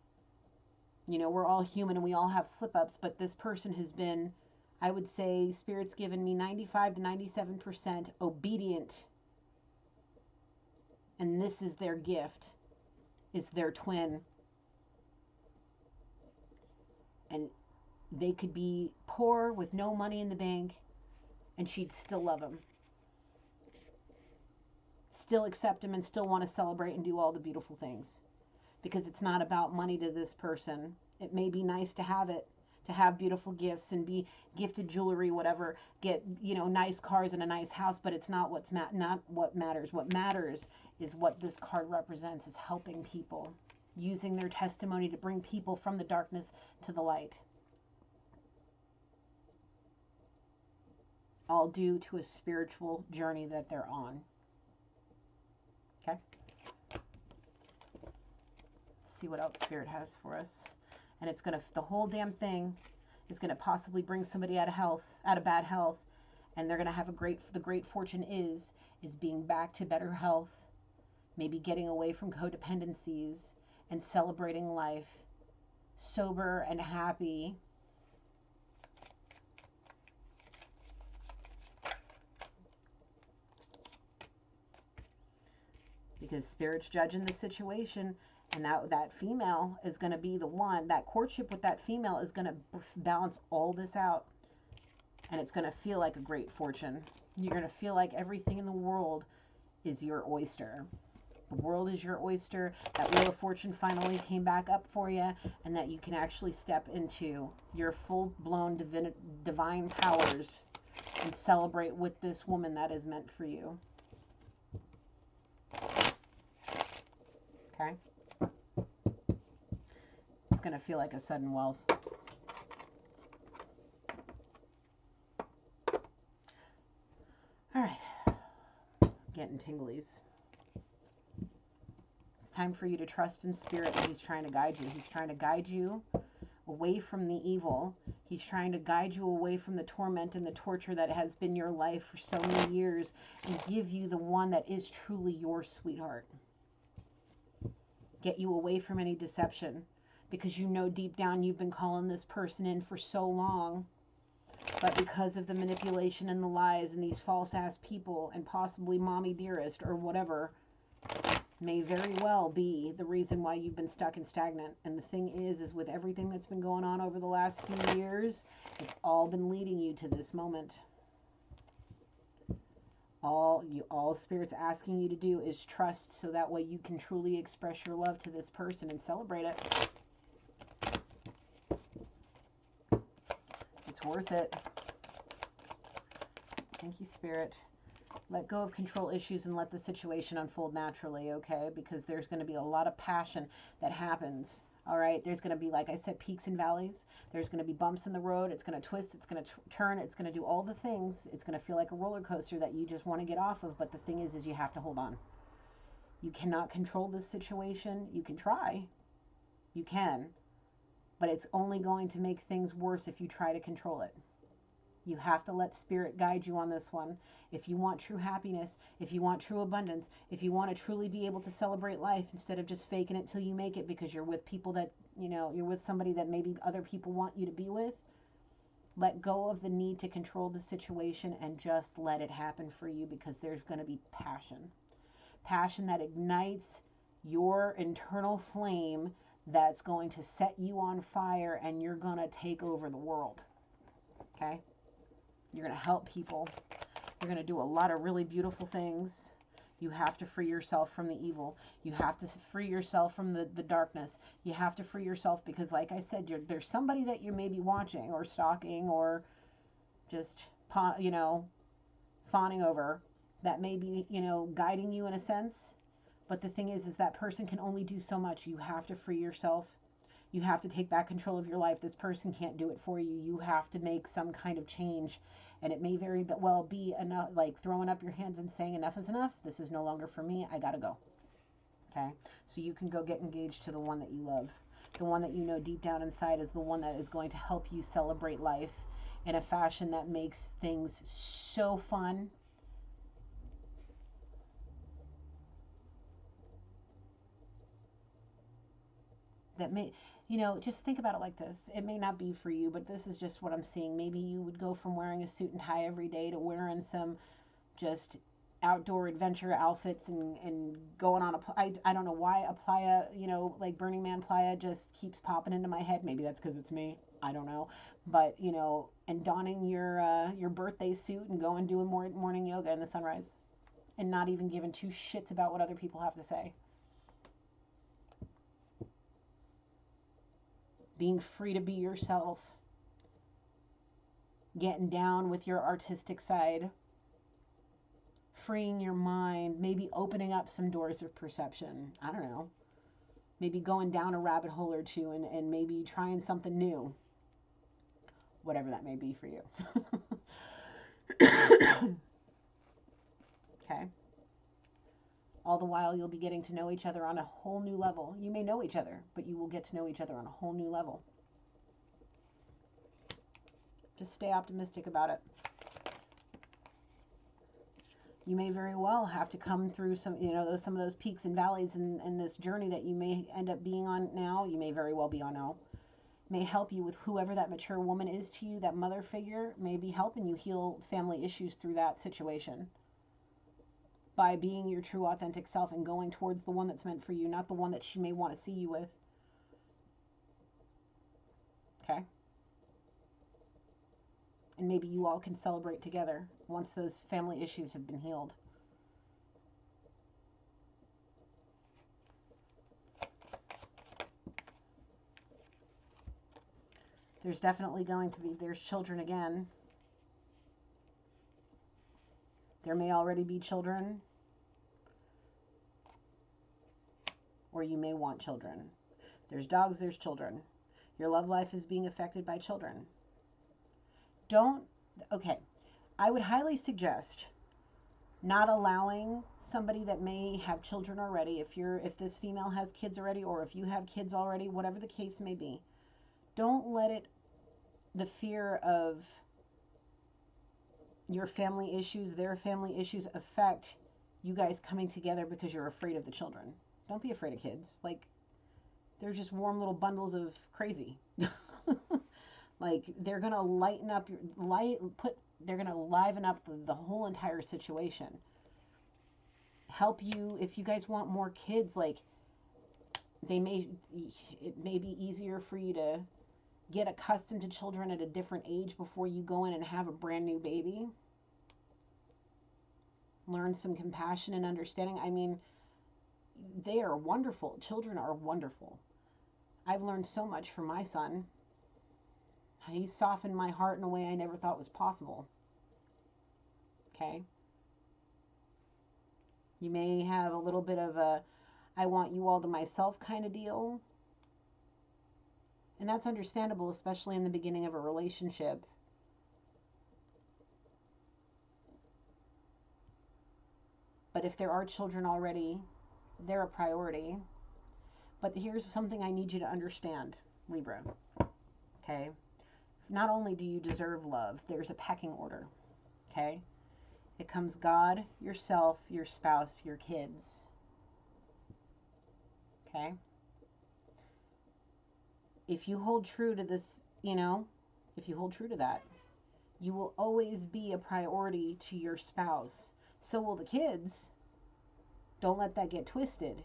Speaker 1: We're all human and we all have slip-ups, but this person has been, I would say, Spirit's given me 95 to 97% obedient. And this is their gift, is their twin. And they could be poor with no money in the bank, and she'd still love him. Still accept him and still want to celebrate and do all the beautiful things. Because it's not about money to this person. It may be nice to have it, to have beautiful gifts and be gifted jewelry, whatever, get, nice cars and a nice house, but it's not not what matters. What matters is what this card represents, is helping people, using their testimony to bring people from the darkness to the light. All due to a spiritual journey that they're on. Okay? See what else Spirit has for us. And it's the whole damn thing is gonna possibly bring somebody out of bad health, and they're gonna have the great fortune is being back to better health, maybe getting away from codependencies and celebrating life, sober and happy. Because Spirit's judging the situation. And that female is going to be the one, that courtship with that female is going to balance all this out. And it's going to feel like a great fortune. You're going to feel like everything in the world is your oyster. The world is your oyster. That Wheel of Fortune finally came back up for you. And that you can actually step into your full-blown divine powers and celebrate with this woman that is meant for you. Okay? It's going to feel like a sudden wealth. All right. Getting tinglies. It's time for you to trust in Spirit, and He's trying to guide you. He's trying to guide you away from the evil. He's trying to guide you away from the torment and the torture that has been your life for so many years, and give you the one that is truly your sweetheart. Get you away from any deception. Because deep down you've been calling this person in for so long. But because of the manipulation and the lies and these false-ass people, and possibly mommy dearest or whatever, may very well be the reason why you've been stuck and stagnant. And the thing is with everything that's been going on over the last few years, it's all been leading you to this moment. All Spirit's asking you to do is trust, so that way you can truly express your love to this person and celebrate it. It's worth it. Thank you, Spirit. Let go of control issues and let the situation unfold naturally, okay? Because there's going to be a lot of passion that happens, all right? There's going to be, like I said, peaks and valleys. There's going to be bumps in the road. It's going to twist. It's going to turn. It's going to do all the things. It's going to feel like a roller coaster that you just want to get off of. But the thing is you have to hold on. You cannot control this situation. You can try. You can. But it's only going to make things worse if you try to control it. You have to let Spirit guide you on this one. If you want true happiness, if you want true abundance, if you want to truly be able to celebrate life instead of just faking it till you make it because you're with people that, you're with somebody that maybe other people want you to be with, let go of the need to control the situation and just let it happen for you, because there's going to be passion. passion that ignites your internal flame that's going to set you on fire, and you're going to take over the world. Okay? You're going to help people. You're going to do a lot of really beautiful things. You have to free yourself from the evil. You have to free yourself from the darkness. You have to free yourself because, like I said, there's somebody that you may be watching or stalking or just, you know, fawning over that may be, you know, guiding you in a sense. But the thing is that person can only do so much. You have to free yourself. You have to take back control of your life. This person can't do it for you. You have to make some kind of change. And it may very well be enough, like throwing up your hands and saying enough is enough. This is no longer for me. I got to go. Okay? So you can go get engaged to the one that you love. The one that you know deep down inside is the one that is going to help you celebrate life in a fashion that makes things so fun. That may, you know, just think about it like this. It may not be for you, but this is just what I'm seeing. Maybe you would go from wearing a suit and tie every day to wearing some just outdoor adventure outfits and going on I don't know why a playa, you know, like Burning Man playa just keeps popping into my head. Maybe that's because it's me. I don't know. But, you know, and donning your birthday suit and going doing more morning yoga in the sunrise and not even giving two shits about what other people have to say. Being free to be yourself, getting down with your artistic side, freeing your mind, maybe opening up some doors of perception. I don't know. Maybe going down a rabbit hole or two and maybe trying something new. Whatever that may be for you. Okay. All the while, you'll be getting to know each other on a whole new level. You may know each other, but you will get to know each other on a whole new level. Just stay optimistic about it. You may very well have to come through some, you know, some of those peaks and valleys in this journey that you may end up being on now. You may very well be on now. May help you with whoever that mature woman is to you, that mother figure may be helping you heal family issues through that situation. By being your true authentic self and going towards the one that's meant for you, not the one that she may want to see you with. Okay? And maybe you all can celebrate together once those family issues have been healed. There's definitely going to be, there's children again. There may already be children. Or you may want children. There's dogs, there's children. Your love life is being affected by children. Okay, I would highly suggest not allowing somebody that may have children already, if this female has kids already, or if you have kids already, whatever the case may be, don't let the fear of your family issues, their family issues affect you guys coming together because you're afraid of the children. Don't be afraid of kids. Like, they're just warm little bundles of crazy. Like, they're gonna lighten up they're gonna liven up the whole entire situation. Help you if you guys want more kids. Like, it may be easier for you to get accustomed to children at a different age before you go in and have a brand new baby. Learn some compassion and understanding. I mean, they are wonderful. Children are wonderful. I've learned so much from my son. He softened my heart in a way I never thought was possible. Okay? You may have a little bit of a I want you all to myself kind of deal. And that's understandable, especially in the beginning of a relationship. But if there are children already, they're a priority. But here's something I need you to understand, Libra. Okay? Not only do you deserve love, there's a pecking order. Okay? It comes God, yourself, your spouse, your kids. Okay? If you hold true to this, if you hold true to that, you will always be a priority to your spouse. So will the kids. Don't let that get twisted.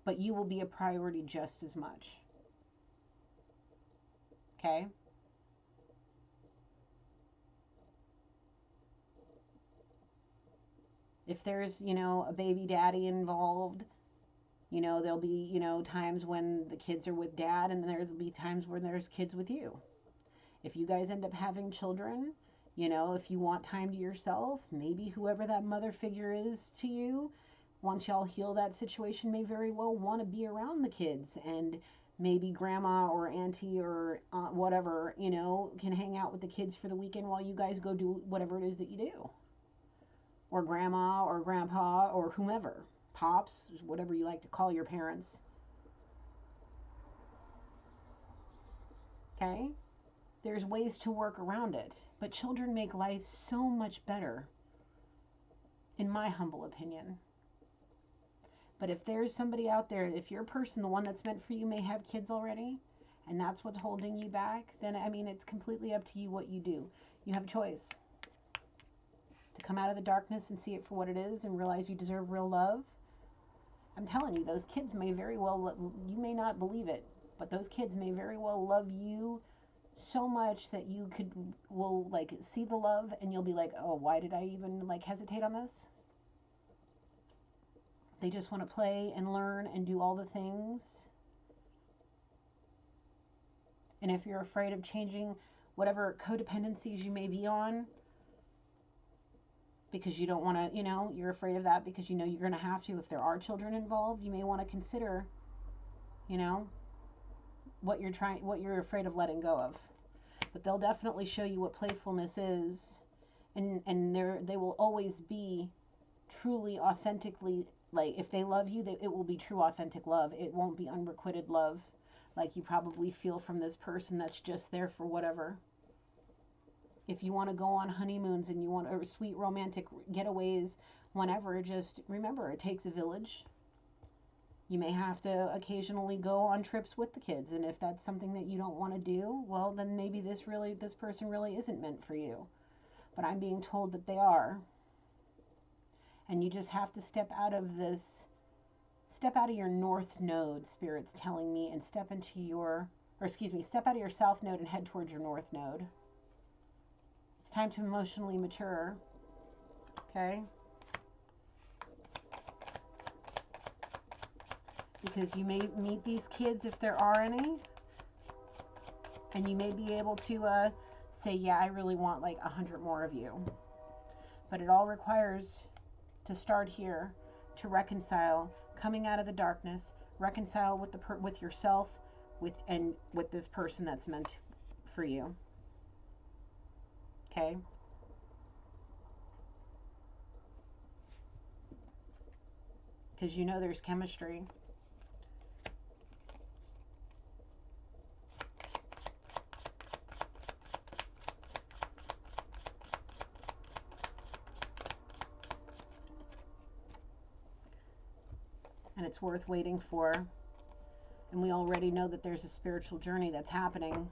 Speaker 1: But you will be a priority just as much. Okay? If there's, a baby daddy involved, there'll be, times when the kids are with dad, and there'll be times when there's kids with you. If you guys end up having children, if you want time to yourself, maybe whoever that mother figure is to you, once y'all heal that situation, may very well want to be around the kids, and maybe grandma or auntie or aunt, whatever, can hang out with the kids for the weekend while you guys go do whatever it is that you do. Or grandma or grandpa or whomever, pops, whatever you like to call your parents. Okay? There's ways to work around it, but children make life so much better, in my humble opinion. But if there's somebody out there, if your person, the one that's meant for you, may have kids already, and that's what's holding you back, then, it's completely up to you what you do. You have a choice to come out of the darkness and see it for what it is and realize you deserve real love. I'm telling you, those kids may very well, you may not believe it, but those kids may very well love you so much that you will see the love, and you'll be like, oh, why did I even hesitate on this? They just want to play and learn and do all the things. And if you're afraid of changing whatever codependencies you may be on, because you don't want to, you're afraid of that because you're going to have to, if there are children involved, you may want to consider, what you're afraid of letting go of. But they'll definitely show you what playfulness is, and they will always be truly, authentically, if they love you, it will be true, authentic love. It won't be unrequited love like you probably feel from this person that's just there for whatever. If you want to go on honeymoons and you want sweet romantic getaways, whenever, just remember, it takes a village. You may have to occasionally go on trips with the kids, and if that's something that you don't want to do, well, then maybe this person really isn't meant for you. But I'm being told that they are. And you just have to step out of your north node, Spirit's telling me, and step out of your south node and head towards your north node. It's time to emotionally mature. Okay? Because you may meet these kids, if there are any, and you may be able to say, yeah, I really want 100 more of you. But it all requires to start here, to reconcile, coming out of the darkness, reconcile with yourself, with this person that's meant for you. Okay? Because there's chemistry. And it's worth waiting for. And we already know that there's a spiritual journey that's happening,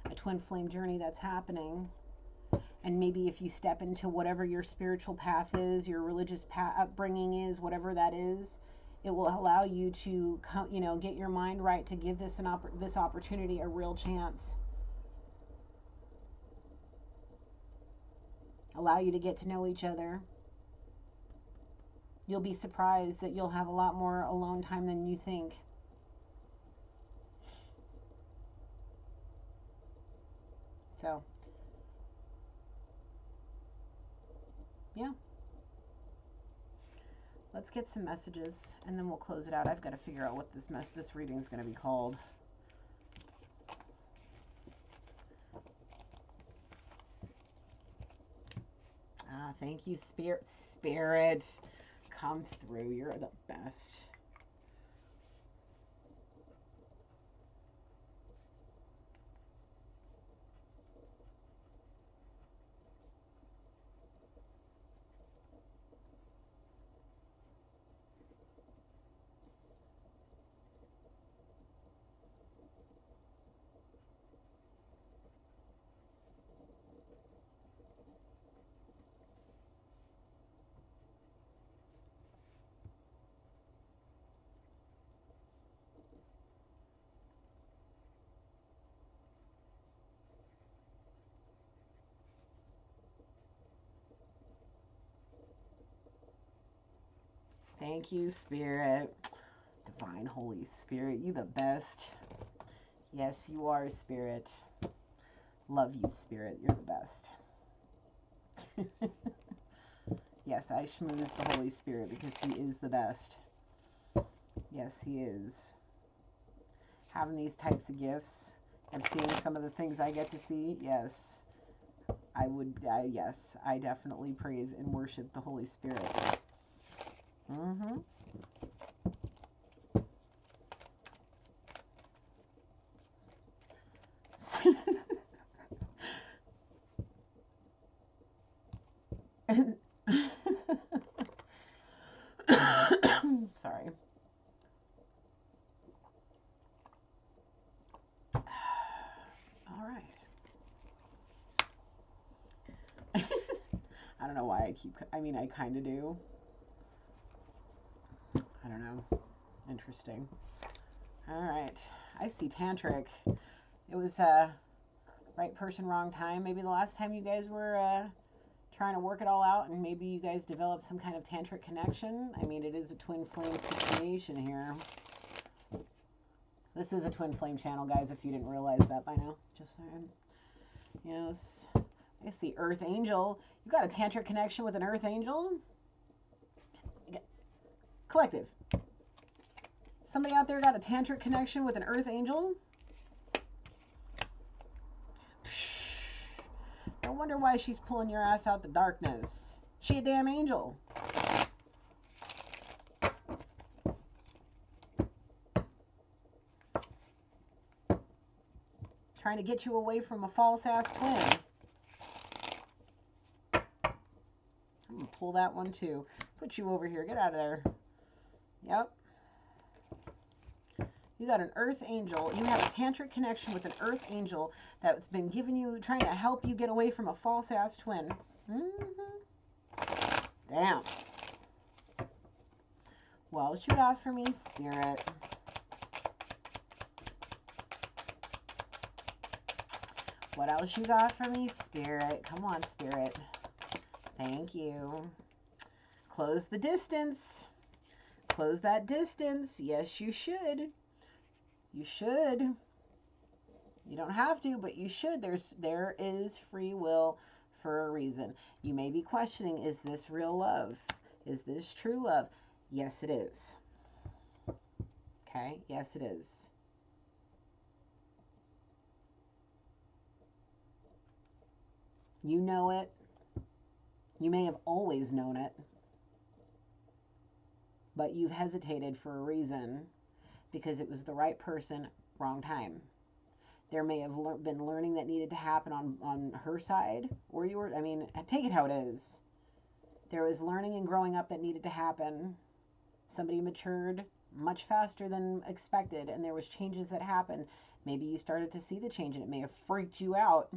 Speaker 1: a twin flame journey that's happening. And maybe if you step into whatever your spiritual path is, your religious upbringing is, whatever that is, it will allow you to get your mind right to give this opportunity a real chance. Allow you to get to know each other. You'll be surprised that you'll have a lot more alone time than you think. So, yeah. Let's get some messages, and then we'll close it out. I've got to figure out what this reading is going to be called. Thank you, Spirit. Come through. You're the best. Thank you, Spirit. Divine Holy Spirit, you the best. Yes, you are, Spirit. Love you, Spirit. You're the best. Yes, I schmooze the Holy Spirit because he is the best. Yes, he is. Having these types of gifts and seeing some of the things I get to see, yes, yes, I definitely praise and worship the Holy Spirit. Mm-hmm. Sorry. All right. I don't know why I mean, I kind of do. I don't know. Interesting. All right. I see tantric. It was right person, wrong time. Maybe the last time you guys were trying to work it all out, and maybe you guys developed some kind of tantric connection. I mean, it is a twin flame situation here. This is a twin flame channel, guys, if you didn't realize that by now. Just saying. Yes. I see Earth Angel. You got a tantric connection with an Earth Angel? Collective. Somebody out there got a tantric connection with an Earth Angel? No wonder why she's pulling your ass out the darkness. She a damn angel. Trying to get you away from a false ass twin. I'm gonna pull that one too. Put you over here. Get out of there. Yep. You got an Earth Angel. You have a tantric connection with an Earth Angel that's been giving you, trying to help you get away from a false ass twin. Damn. Well, what you got for me, Spirit? What else you got for me, Spirit? Come on, Spirit. Thank you. Close the distance. Close that distance. Yes, you should. You should. You don't have to, but you should. There is free will for a reason. You may be questioning, is this real love? Is this true love? Yes, it is. Okay? Yes, it is. You know it. You may have always known it, but you've hesitated for a reason, because it was the right person, wrong time. There may have been learning that needed to happen on her side, or you were, I mean, take it how it is. There was learning and growing up that needed to happen. Somebody matured much faster than expected, and there was changes that happened. Maybe you started to see the change, and it may have freaked you out.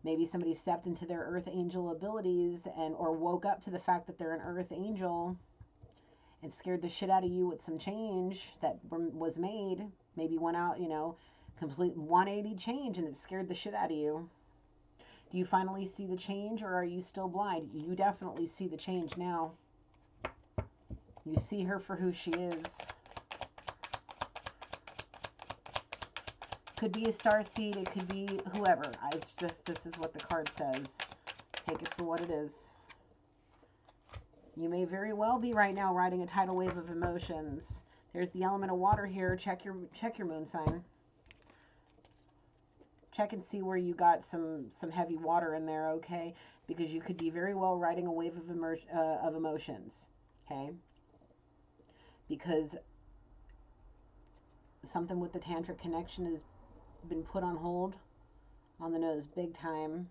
Speaker 1: Maybe somebody stepped into their Earth Angel abilities or woke up to the fact that they're an Earth Angel and scared the shit out of you with some change that was made. Maybe went out, complete 180 change, and it scared the shit out of you. Do you finally see the change, or are you still blind? You definitely see the change now. You see her for who she is. Could be a starseed, it could be whoever. This is what the card says. Take it for what it is. You may very well be right now riding a tidal wave of emotions. There's the element of water here. Check your moon sign. Check and see where you got some heavy water in there, okay? Because you could be very well riding a wave of emotions, okay? Because something with the tantric connection has been put on hold, on the nose, big time.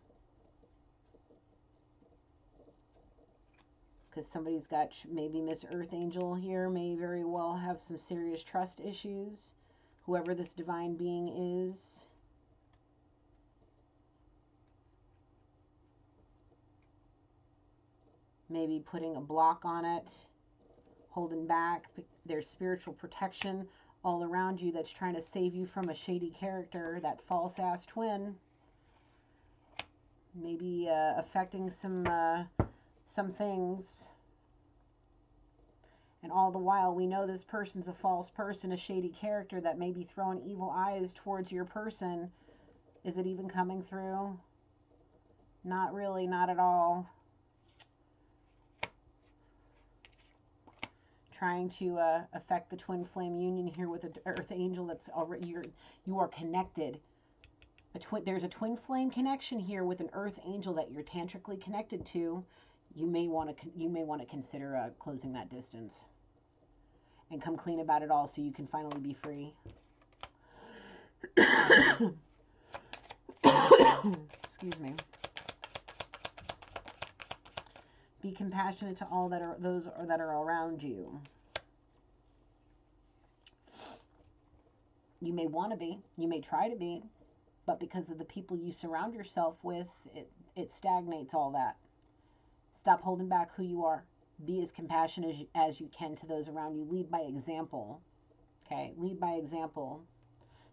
Speaker 1: Because somebody's got, maybe Miss Earth Angel here may very well have some serious trust issues. Whoever this divine being is. Maybe putting a block on it, holding back. There's spiritual protection all around you that's trying to save you from a shady character, that false ass twin. Maybe affecting some things. And all the while, we know this person's a false person, a shady character that may be throwing evil eyes towards your person. Is it even coming through? Not really, not at all. Trying to affect the twin flame union here with an earth angel that's already, you are connected. There's a twin flame connection here with an earth angel that you're tantrically connected to. You may want to consider closing that distance and come clean about it all so you can finally be free. Excuse me. Be compassionate to all that are around you. You may want to be, you may try to be, but because of the people you surround yourself with, it stagnates all that. Stop holding back who you are. Be as compassionate as you can to those around you. Lead by example. Okay? Lead by example.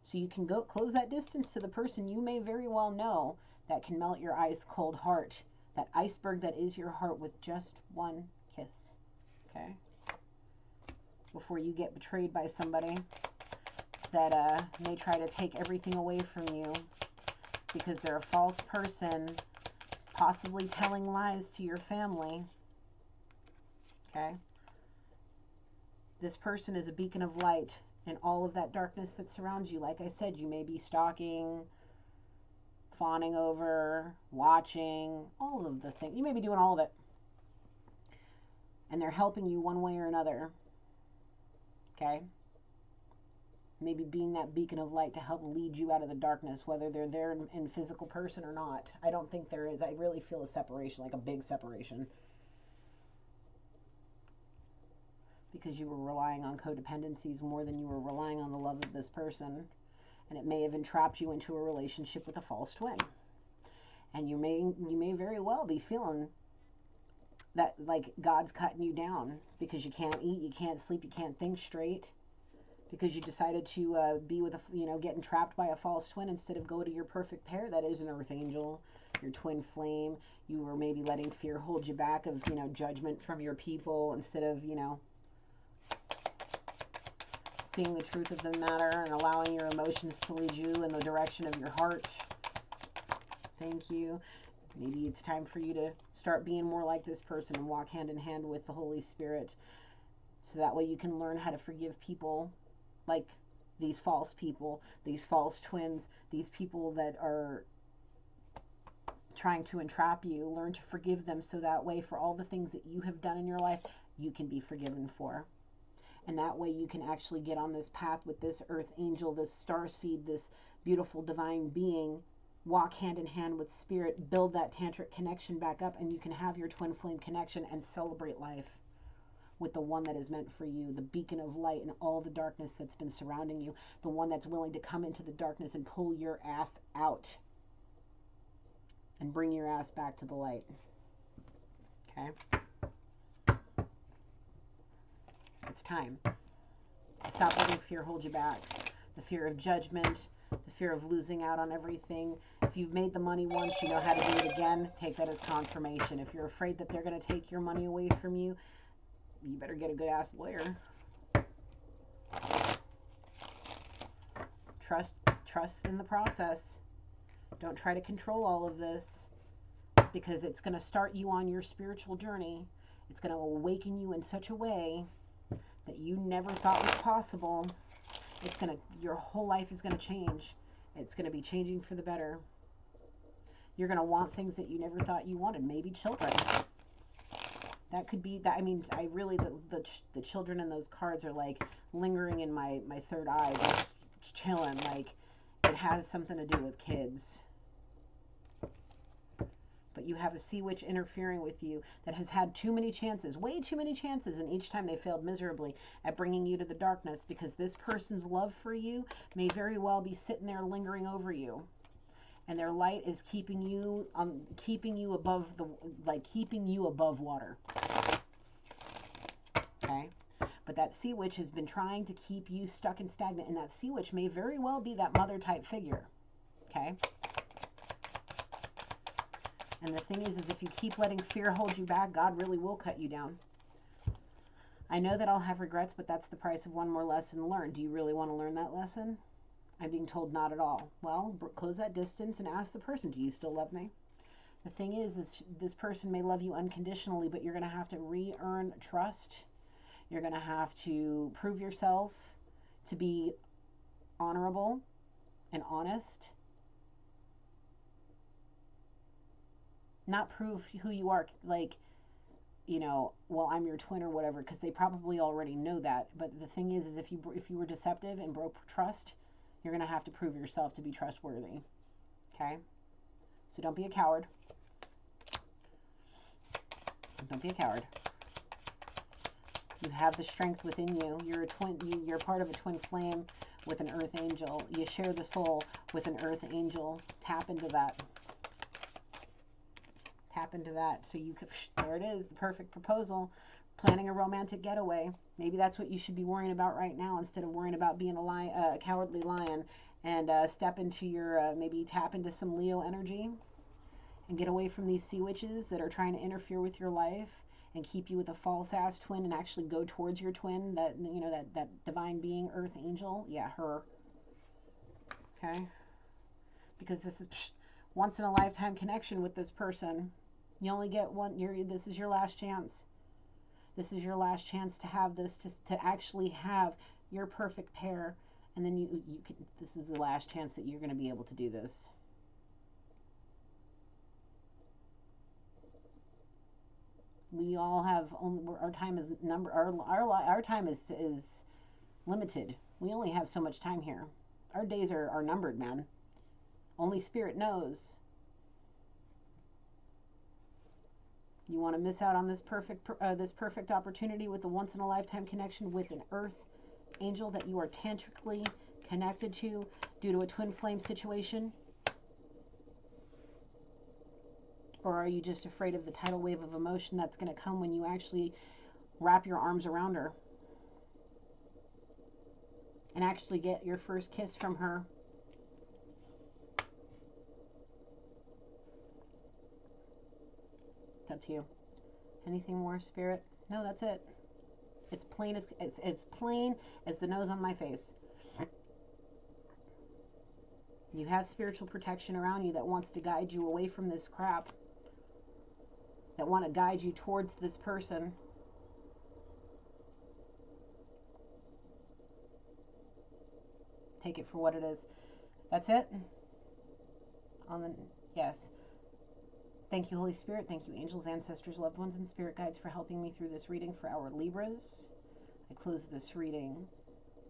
Speaker 1: So you can go close that distance to the person you may very well know that can melt your ice cold heart. That iceberg that is your heart with just one kiss. Okay? Before you get betrayed by somebody that may try to take everything away from you because they're a false person, possibly telling lies to your family. Okay? This person is a beacon of light in all of that darkness that surrounds you. Like I said, you may be stalking, fawning over, watching, all of the things. You may be doing all of it. And they're helping you one way or another. Okay? Maybe being that beacon of light to help lead you out of the darkness, whether they're there in physical person or not. I don't think there is. I really feel a separation, like a big separation. Because you were relying on codependencies more than you were relying on the love of this person. And it may have entrapped you into a relationship with a false twin. And you may very well be feeling that like God's cutting you down because you can't eat, you can't sleep, you can't think straight. Because you decided to be with getting trapped by a false twin instead of go to your perfect pair that is an earth angel, your twin flame. You were maybe letting fear hold you back of, judgment from your people instead of, seeing the truth of the matter and allowing your emotions to lead you in the direction of your heart. Thank you. Maybe it's time for you to start being more like this person and walk hand in hand with the Holy Spirit. So that way you can learn how to forgive people like these false people, these false twins, these people that are trying to entrap you. Learn to forgive them so that way for all the things that you have done in your life, you can be forgiven for. And that way you can actually get on this path with this earth angel, this star seed, this beautiful divine being, walk hand in hand with spirit, build that tantric connection back up, and you can have your twin flame connection and celebrate life with the one that is meant for you, the beacon of light in all the darkness that's been surrounding you, the one that's willing to come into the darkness and pull your ass out and bring your ass back to the light. Okay? It's time. Stop letting fear hold you back. The fear of judgment, the fear of losing out on everything. If you've made the money once, you know how to do it again. Take that as confirmation. If you're afraid that they're going to take your money away from you, you better get a good ass lawyer. Trust in the process. Don't try to control all of this, because it's going to start you on your spiritual journey. It's going to awaken you in such a way that you never thought was possible. Your whole life is going to change. It's going to be changing for the better. You're going to want things that you never thought you wanted. Maybe children. That could be that. I mean, the children in those cards are like lingering in my third eye, just chilling. Like it has something to do with kids. But you have a sea witch interfering with you that has had too many chances, way too many chances, and each time they failed miserably at bringing you to the darkness, because this person's love for you may very well be sitting there lingering over you. And their light is keeping you above water. Okay? But that sea witch has been trying to keep you stuck and stagnant, and that sea witch may very well be that mother type figure. Okay? And the thing is if you keep letting fear hold you back, God really will cut you down. I know that I'll have regrets, but that's the price of one more lesson learned. Do you really want to learn that lesson? I'm being told not at all. Well, close that distance and ask the person, do you still love me? The thing is this person may love you unconditionally, but you're going to have to re-earn trust. You're going to have to prove yourself to be honorable and honest. Not prove who you are, like, you know, well, I'm your twin or whatever, because they probably already know that. But the thing is if you were deceptive and broke trust, you're going to have to prove yourself to be trustworthy. Okay? So don't be a coward. Don't be a coward. You have the strength within you. You're a twin. You're part of a twin flame with an earth angel. You share the soul with an earth angel. Tap into that. Tap into that. So you could, there it is, the perfect proposal. Planning a romantic getaway. Maybe that's what you should be worrying about right now, instead of worrying about being a cowardly lion. And step into your, maybe tap into some Leo energy and get away from these sea witches that are trying to interfere with your life and keep you with a false ass twin, and actually go towards your twin, that, you know, that divine being, earth angel. Yeah, her. Okay? Because this is once in a lifetime connection with this person. You only get one. This is your last chance. This is your last chance to have this, to actually have your perfect pair. And then you can, this is the last chance that you're going to be able to do this. We all have only, our time is our time is limited. We only have so much time here. Our days are numbered, man. Only Spirit knows. You want to miss out on this perfect opportunity with a once in a lifetime connection with an earth angel that you are tantrically connected to due to a twin flame situation? Or are you just afraid of the tidal wave of emotion that's going to come when you actually wrap your arms around her and actually get your first kiss from her? It's up to you. Anything more, Spirit? No, that's it. It's plain as the nose on my face. You have spiritual protection around you that wants to guide you away from this crap, that want to guide you towards this person. Take it for what it is. That's it. Yes. Thank you, Holy Spirit. Thank you, angels, ancestors, loved ones, and spirit guides for helping me through this reading for our Libras. I close this reading.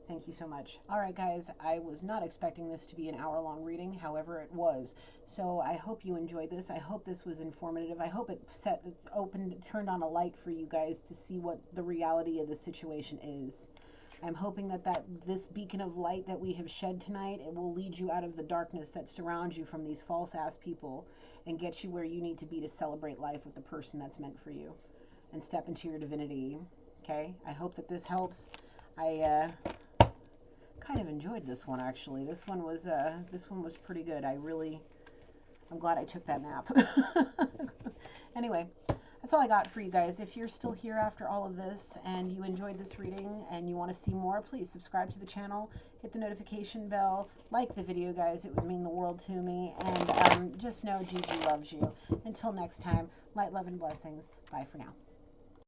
Speaker 1: Thank you so much. All right, guys, I was not expecting this to be an hour-long reading. However, it was. So I hope you enjoyed this. I hope this was informative. I hope it turned on a light for you guys to see what the reality of the situation is. I'm hoping that this beacon of light that we have shed tonight, it will lead you out of the darkness that surrounds you from these false-ass people and get you where you need to be to celebrate life with the person that's meant for you and step into your divinity. Okay? I hope that this helps. I kind of enjoyed this one, actually. This one was pretty good. I'm glad I took that nap. Anyway, that's all I got for you guys. If you're still here after all of this and you enjoyed this reading and you want to see more, please subscribe to the channel, hit the notification bell, like the video, guys. It would mean the world to me. And just know Gigi loves you. Until next time, light, love, and blessings. Bye for now.